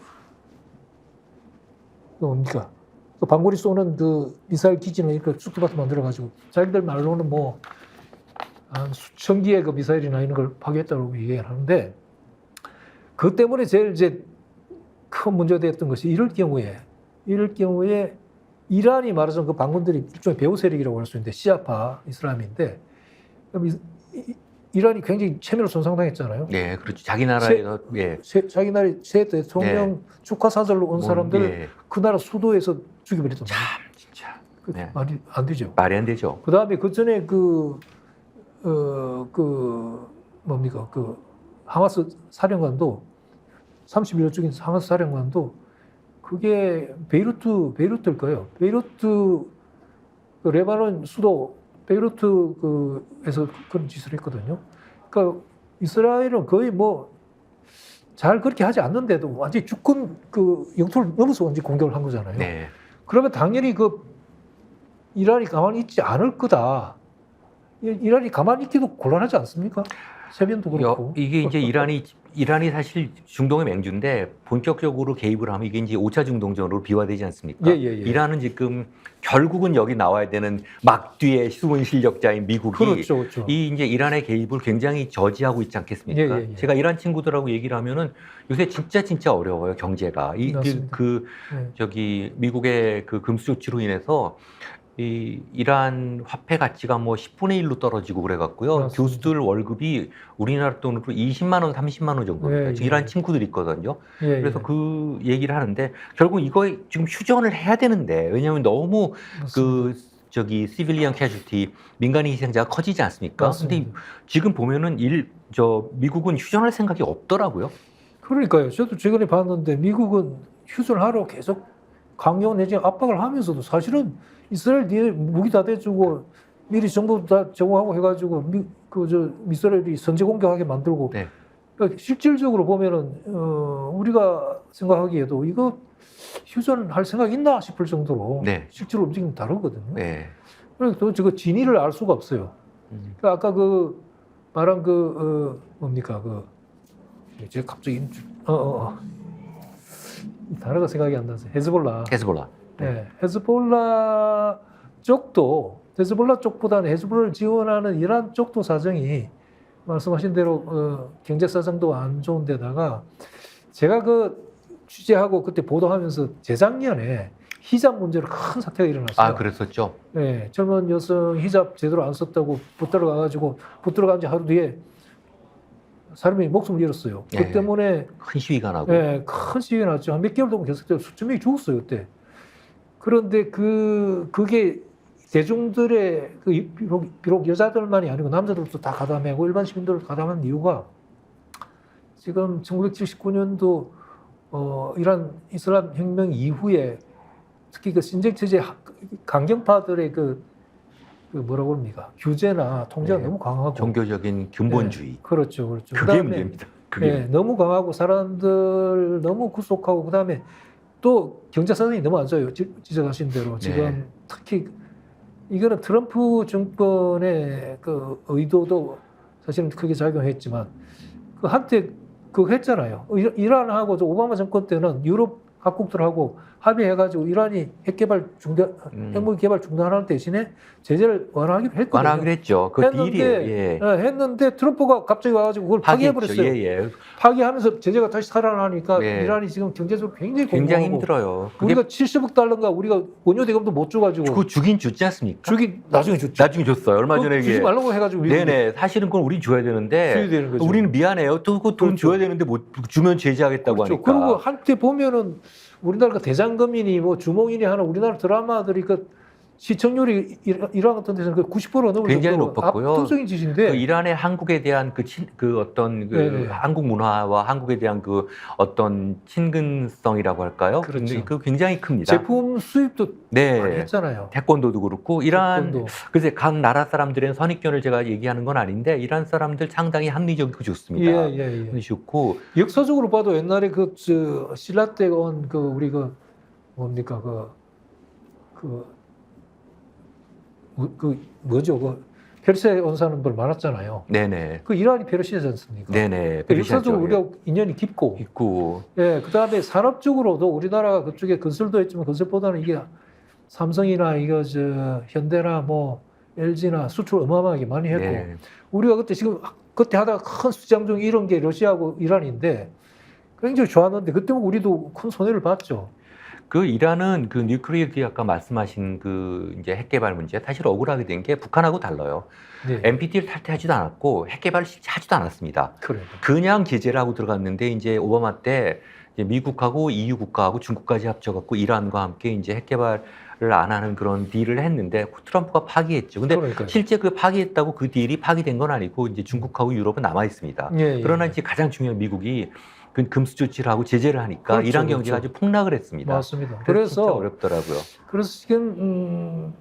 뭡니까? 그 방울이 쏘는 그 미사일 기지는 이렇게 쑥두밭 만들어가지고 자기들 말로는 뭐 한 수천 기의 그 미사일이나 이런 걸 파괴했다고 얘기를 하는데 그 때문에 제일 이제 큰 문제가 됐던 것이 이럴 경우에 이란이 말하자면 그 반군들이 일종의 배후 세력이라고 할 수 있는데 시아파 이슬람인데 그럼 이란이 굉장히 체면을 손상당했잖아요. 네, 그렇죠. 자기 나라에서 예. 자기 나라 새 대통령 축하 사절로 온 사람들 예. 그 나라 수도에서 죽여버렸단 참 말이에요. 진짜 그 말이 안 되죠. 말이 안 되죠. 그 다음에 그 전에 뭡니까 그 하마스 사령관도 31년 죽인 하마스 사령관도 그게 베이루트일 거예요. 베이루트 그 레바논 수도 베이루트에서 그런 짓을 했거든요. 그러니까 이스라엘은 거의 뭐 잘 그렇게 하지 않는데도 완전히 주권 그 영토를 넘어서 완전히 공격을 한 거잖아요. 네. 그러면 당연히 그 이란이 가만히 있지 않을 거다. 이란이 가만히 있기도 곤란하지 않습니까? 세면도 그렇고. 이게 이제 이란이 사실 중동의 맹주인데 본격적으로 개입을 하면 이게 이제 5차 중동전으로 비화되지 않습니까? 예. 이란은 지금 결국은 여기 나와야 되는 막뒤의 숨은 실력자인 미국이 그렇죠. 이 이제 이란의 개입을 굉장히 저지하고 있지 않겠습니까? 예. 제가 이란 친구들하고 얘기를 하면은 요새 진짜 어려워요, 경제가. 맞습니다. 예. 저기 미국의 그 금수 조치로 인해서 이 이란 화폐 가치가 뭐 10분의 1로 떨어지고 그래갖고요. 맞습니다. 교수들 월급이 우리나라 돈으로 20만 원, 30만 원 정도입니다. 예, 지금 이란 친구들이 있거든요. 예. 그래서 그 얘기를 하는데 결국 이거에 지금 휴전을 해야 되는데 왜냐하면 너무 그 저기 시빌리언 캐주티 민간인 희생자가 커지지 않습니까? 맞습니다. 근데 지금 보면은 미국은 휴전할 생각이 없더라고요. 그러니까요. 저도 최근에 봤는데 미국은 휴전하러 계속 강요 내지 압박을 하면서도 사실은 이스라엘 뒤에 무기 다 대주고 미리 정보 다 제공하고 해가지고 이스라엘이 선제 공격하게 만들고 네. 그러니까 실질적으로 보면은 우리가 생각하기에도 이거 휴전할 생각 있나 싶을 정도로 네. 실제로 움직이면 다르거든요. 네. 그러니까 또 저거 진위를 알 수가 없어요. 그러니까 아까 그 말한 뭡니까 제가 갑자기 단어가 생각이 안 나서 헤즈볼라. 네, 헤즈볼라 쪽보다는 헤즈볼라를 지원하는 이란 쪽도 사정이 말씀하신 대로 경제 사정도 안 좋은 데다가 제가 그 취재하고 그때 보도하면서 재작년에 히잡 문제로 큰 사태가 일어났어요. 아, 그랬었죠. 네, 젊은 여성 히잡 제대로 안 썼다고 붙들어간 지 하루 뒤에 사람이 목숨을 잃었어요. 네. 그 때문에 큰 시위가 나고. 네, 큰 시위가 났죠. 한 몇 개월 동안 계속돼서 수천 명이 죽었어요 그때. 그런데 그게 대중들의 비록 여자들만이 아니고 남자들도 다 가담하고 일반 시민들도 가담한 이유가 지금 1979년도 이란 이슬람 혁명 이후에 특히 그 신정 체제 강경파들의 그 뭐라고 합니까? 규제나 통제가 네. 너무 강하고 종교적인 근본주의. 네, 그렇죠. 그게 그다음에 문제입니다. 네, 너무 강하고 사람들 너무 구속하고 그다음에 또 경제 사정이 너무 안 좋아요. 지적하신 대로 지금 네. 특히 이거는 트럼프 정권의 그 의도도 사실은 크게 작용했지만 그 한때 그거 했잖아요. 이란하고 오바마 정권 때는 유럽 각국들하고 합의해가지고 이란이 핵무기 개발 중단하는 대신에 제재를 완화하기로 했거든요. 완화하기로 했죠. 그 딜이에요. 예. 했는데 트럼프가 갑자기 와가지고 그걸 파기해버렸어요. 예. 파기하면서 제재가 다시 살아나니까 예. 이란이 지금 경제적으로 굉장히 굉장히 공고하고 힘들어요. 우리가 70억 달러인가 우리가 원유 대금도 못 줘가지고 그거 주긴 줬지 않습니까? 나중에 줬죠. 나중에 줬어요. 얼마 전에 주지 말라고 해가지고 네네. 사실은 그건 우리 줘야 되는데 줘야 되는 거죠. 우리는 미안해요. 또 그 돈 그렇죠. 줘야 되는데 못 주면 제재하겠다고 그렇죠. 하니까. 그리고 한때 보면은 우리나라가 대장금이니 뭐 주몽이니 하는 우리나라 드라마들이 그 시청률이 이란 같은 데서는 그 90%가 넘을 굉장히 정도로 높았고요. 압도적인 짓인데 그 이란의 한국에 대한 네네. 한국 문화와 한국에 대한 그 어떤 친근성이라고 할까요? 그렇죠. 그 굉장히 큽니다. 제품 수입도 많이 네. 했잖아요. 태권도도 그렇고 이란 태권도. 글쎄 각 나라 사람들의 선입견을 제가 얘기하는 건 아닌데 이란 사람들 상당히 합리적이고 좋습니다. 예. 좋고 역사적으로 봐도 옛날에 신라 때 온 우리 뭡니까 뭐죠 페르시아에 온 사람들 많았잖아요. 네네. 그 이란이 페르시아지 않습니까? 네네. 역사적으로 우리가 인연이 깊고 있고 예, 그다음에 산업적으로도 우리나라가 그쪽에 건설도 했지만 건설보다는 이게 삼성이나 현대나 뭐 LG나 수출 어마어마하게 많이 했고 네. 우리가 그때 하다가 큰 수장 중 이런 게 러시아하고 이란인데 굉장히 좋았는데 그때 우리도 큰 손해를 봤죠. 그 이란은 그 뉴클리어 기 아까 말씀하신 그 이제 핵 개발 문제 사실 억울하게 된 게 북한하고 달라요. 네. NPT를 탈퇴하지도 않았고 핵 개발을 실제 하지도 않았습니다. 그래요. 그냥 제재를 하고 들어갔는데 이제 오바마 때 이제 미국하고 EU 국가하고 중국까지 합쳐갖고 이란과 함께 이제 핵 개발을 안 하는 그런 딜을 했는데 트럼프가 파기했죠. 근데 그러니까요. 실제 그 파기했다고 그 딜이 파기된 건 아니고 이제 중국하고 유럽은 남아 있습니다. 예. 그러나 이제 가장 중요한 미국이 금수 조치를 하고 제재를 하니까 그렇죠, 이란 경제가 그렇죠. 아주 폭락을 했습니다. 맞습니다. 그래서 진짜 그래서 어렵더라고요. 지금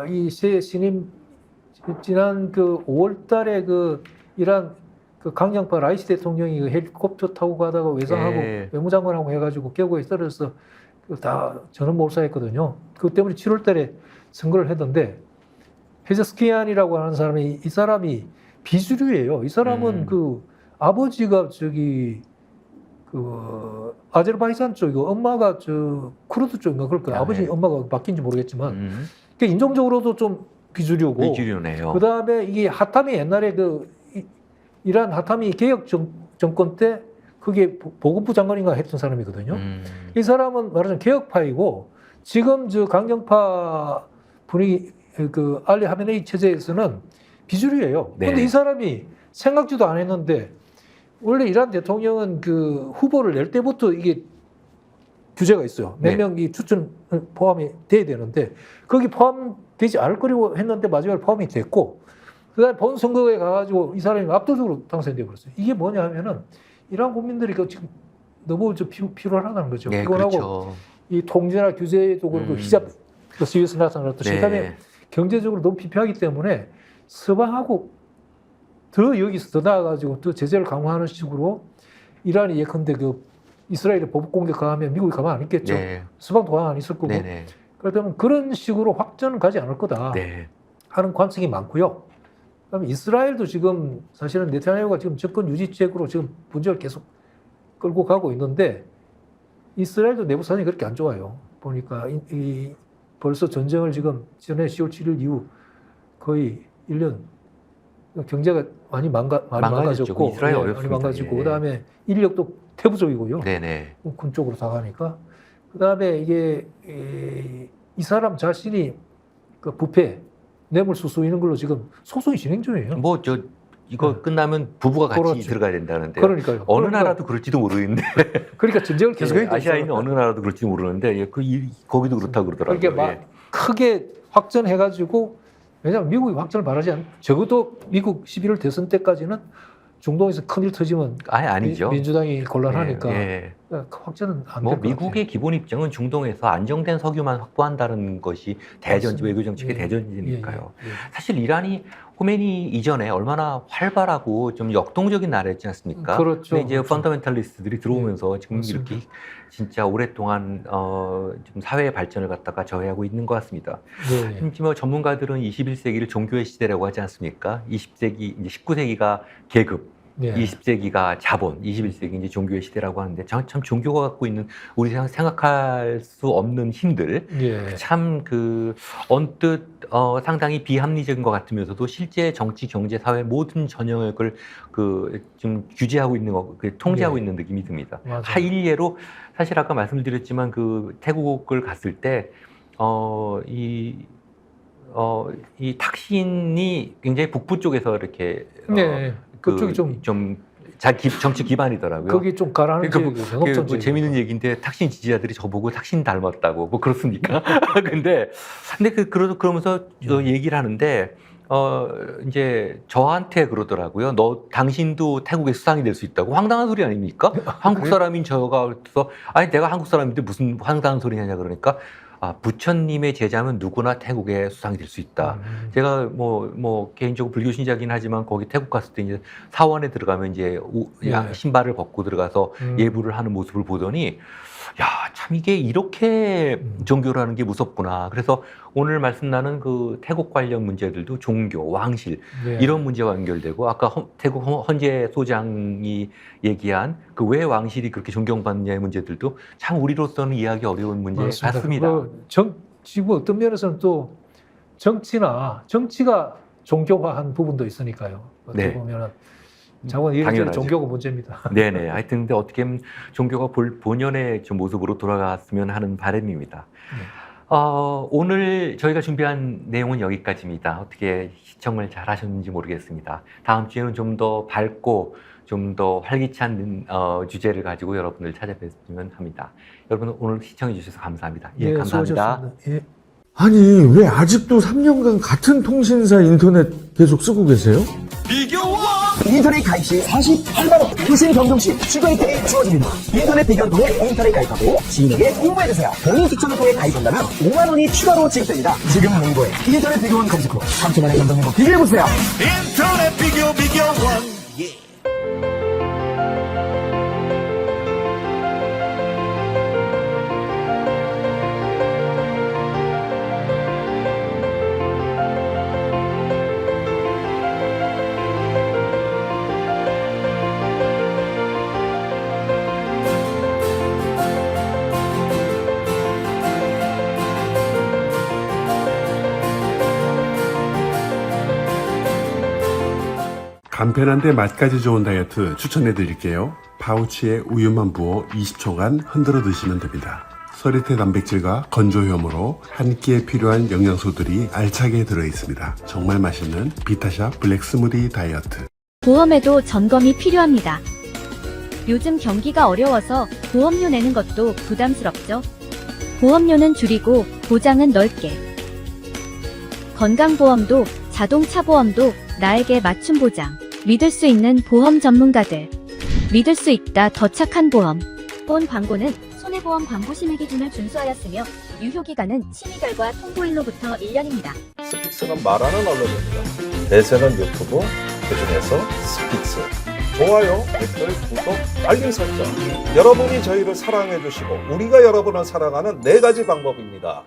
이 새 신임 지난 그 5월달에 그 이란 그 강경파 라이시 대통령이 그 헬리콥터 타고 가다가 외상하고 예. 외무장관하고 해가지고 격오에 떨어져서 다 전원 몰살했거든요. 그것 때문에 7월달에 선거를 했는데 페제스키안이라고 하는 사람이 이 사람이 비주류예요. 이 사람은 그 아버지가 저기 그 아제르바이잔 쪽이고 엄마가 저 쿠르드 쪽인가 그럴 거예요. 아, 아버지 네. 엄마가 바뀐지 모르겠지만 그 인종적으로도 좀 비주류고. 비주류네요. 그 다음에 이게 하탐이 옛날에 이란 하탐이 개혁 정권 때 그게 보건부 장관인가 했던 사람이거든요. 이 사람은 말하자면 개혁파이고 지금 저 강경파 분위기 그 알리 하메네이 체제에서는 비주류예요. 네. 근데 이 사람이 생각지도 안 했는데 원래 이란 대통령은 그 후보를 낼 때부터 이게 규제가 있어요. 몇 네. 명이 추천 포함이 돼야 되는데 거기 포함되지 않을 거라고 했는데 마지막에 포함이 됐고 그다음에 본 선거에 가가지고 이 사람이 압도적으로 당선돼 버렸어요. 이게 뭐냐 하면은 이란 국민들이 지금 너무 피곤하다는 거죠. 네, 피곤하고 그렇죠. 이 통제나 규제도 그렇고 히잡 시위에서 나타났듯이 그다음에 네. 경제적으로 너무 피폐하기 때문에 서방하고 더 여기서 더 나아가지고 더 제재를 강화하는 식으로 이란이 예컨대 그 이스라엘의 보복 공격 가하면 미국이 가만 안 있겠죠. 네. 서방도 가만 안 있을 거고. 네네. 그렇다면 그런 식으로 확전은 가지 않을 거다 네. 하는 관측이 많고요. 그다음에 이스라엘도 지금 사실은 네타냐후가 지금 정권 유지책으로 지금 문제를 계속 끌고 가고 있는데 이스라엘도 내부 사정이 그렇게 안 좋아요. 보니까 벌써 전쟁을 지금 지난해 10월 7일 이후 거의 1년 경제가 많이 망가졌고 이스라엘 많이 어렵습니다. 망가지고 예. 그다음에 인력도 태부적이고요. 네네. 군 쪽으로 다 가니까 그다음에 이게 이 사람 자신이 그 부패 뇌물수수 이런 걸로 지금 소송이 진행 중이에요. 뭐 이거 네. 끝나면 부부가 같이 그렇죠. 들어가야 된다는데요. 그러니까요. 어느 그러니까, 나라도 그럴지도 모르는데 그러니까 전쟁을 계속해야 되죠. 아시아에 있는 어느 나라도 그럴지 모르는데 거기도 그렇다고 그러더라고요. 그렇게 막 예. 크게 확전해가지고 왜냐하면 미국이 확전을 바라지 않. 적어도 미국 11월 대선 때까지는 중동에서 큰일 터지면 아니죠. 민주당이 곤란하니까 예. 확전은 안 뭐 될 것 미국의 기본 입장은 중동에서 안정된 석유만 확보한다는 것이 맞습니다. 외교 정책의 예. 대전이니까요. 예. 사실 이란이 호메니 이전에 얼마나 활발하고 좀 역동적인 나라였지 않습니까? 그렇죠. 근데 이제 그렇죠. 펀더멘탈리스트들이 들어오면서 지금 맞습니다. 이렇게 진짜 오랫동안 좀 사회의 발전을 갖다가 저해하고 있는 것 같습니다. 예. 뭐 전문가들은 21세기를 종교의 시대라고 하지 않습니까? 20세기, 이제 19세기가 계급, 예. 20세기가 자본, 21세기 이제 종교의 시대라고 하는데 참 종교가 갖고 있는 우리 생각할 수 없는 힘들, 예. 참 언뜻 상당히 비합리적인 것 같으면서도 실제 정치, 경제, 사회 모든 전역을 좀 규제하고 있는 통제하고 예. 있는 느낌이 듭니다. 맞아요. 일례로 사실 아까 말씀을 드렸지만 태국을 갔을 때 이 탁신이 굉장히 북부 쪽에서 이렇게 네. 그쪽이 좀 정치 기반이더라고요. 거기 좀 가라앉은 지역이에요. 농촌 지역. 재밌는 얘기인데 탁신 지지자들이 저보고 탁신 닮았다고 뭐 그렇습니까? 근데 그러면서 얘기를 하는데 이제 저한테 그러더라고요. 당신도 태국의 수상이 될 수 있다고. 황당한 소리 아닙니까? 한국 사람인 저가 그래서 아니 내가 한국 사람인데 무슨 황당한 소리냐냐 그러니까 부처님의 제자면 누구나 태국의 수상이 될 수 있다. 제가 뭐 개인적으로 불교 신자긴 하지만 거기 태국 갔을 때 이제 사원에 들어가면 이제 신발을 벗고 들어가서 예불을 하는 모습을 보더니 야, 참 이게 이렇게 종교를 하는 게 무섭구나. 그래서 오늘 말씀 나눈 태국 관련 문제들도 종교, 왕실 네. 이런 문제와 연결되고 아까 태국 헌재 소장이 얘기한 왜 왕실이 그렇게 존경받느냐의 문제들도 참 우리로서는 이해하기 어려운 문제 맞습니다. 같습니다. 지금 어떤 면에서는 또 정치가 종교화한 부분도 있으니까요. 어떻게 네. 보면은 자원 이런 당연하죠. 종교가 문제입니다. 네네. 하여튼 근데 어떻게 보면 종교가 본연의 좀 모습으로 돌아갔으면 하는 바람입니다. 오늘 저희가 준비한 내용은 여기까지입니다. 어떻게 시청을 잘 하셨는지 모르겠습니다. 다음 주에는 좀 더 밝고 좀 더 활기찬 주제를 가지고 여러분을 찾아뵙으면 합니다. 여러분 오늘 시청해 주셔서 감사합니다. 예, 감사합니다. 수고하셨습니다. 예. 아니, 왜 아직도 3년간 같은 통신사 인터넷 계속 쓰고 계세요? 비교와 인터넷 가입 시 48만 원 회신 변경 시 추가 혜택이 주어집니다. 인터넷 비교를 통해 인터넷 가입하고 지인에게 홍보해주세요. 본인 추천을 통해 가입한다면 5만 원이 추가로 지급됩니다. 지금 홍보에 인터넷 비교원 검색 후 3초만의 감정 행복 비교해보세요. 인터넷 비교원. 간편한데 맛까지 좋은 다이어트 추천해 드릴게요. 파우치에 우유만 부어 20초간 흔들어 드시면 됩니다. 서리태 단백질과 건조효모로 한 끼에 필요한 영양소들이 알차게 들어있습니다. 정말 맛있는 비타샵 블랙 스무디 다이어트. 보험에도 점검이 필요합니다. 요즘 경기가 어려워서 보험료 내는 것도 부담스럽죠. 보험료는 줄이고 보장은 넓게. 건강보험도 자동차 보험도 나에게 맞춤 보장. 믿을 수 있는 보험 전문가들. 믿을 수 있다 더 착한 보험. 본 광고는 손해보험 광고 심의 기준을 준수하였으며 유효기간은 심의 결과 통보일로부터 1년입니다. 스픽스는 말하는 언론입니다. 대세는 유튜브, 그중에서 스픽스. 좋아요, 댓글, 구독, 알림 설정. 여러분이 저희를 사랑해 주시고 우리가 여러분을 사랑하는 4가지 방법입니다.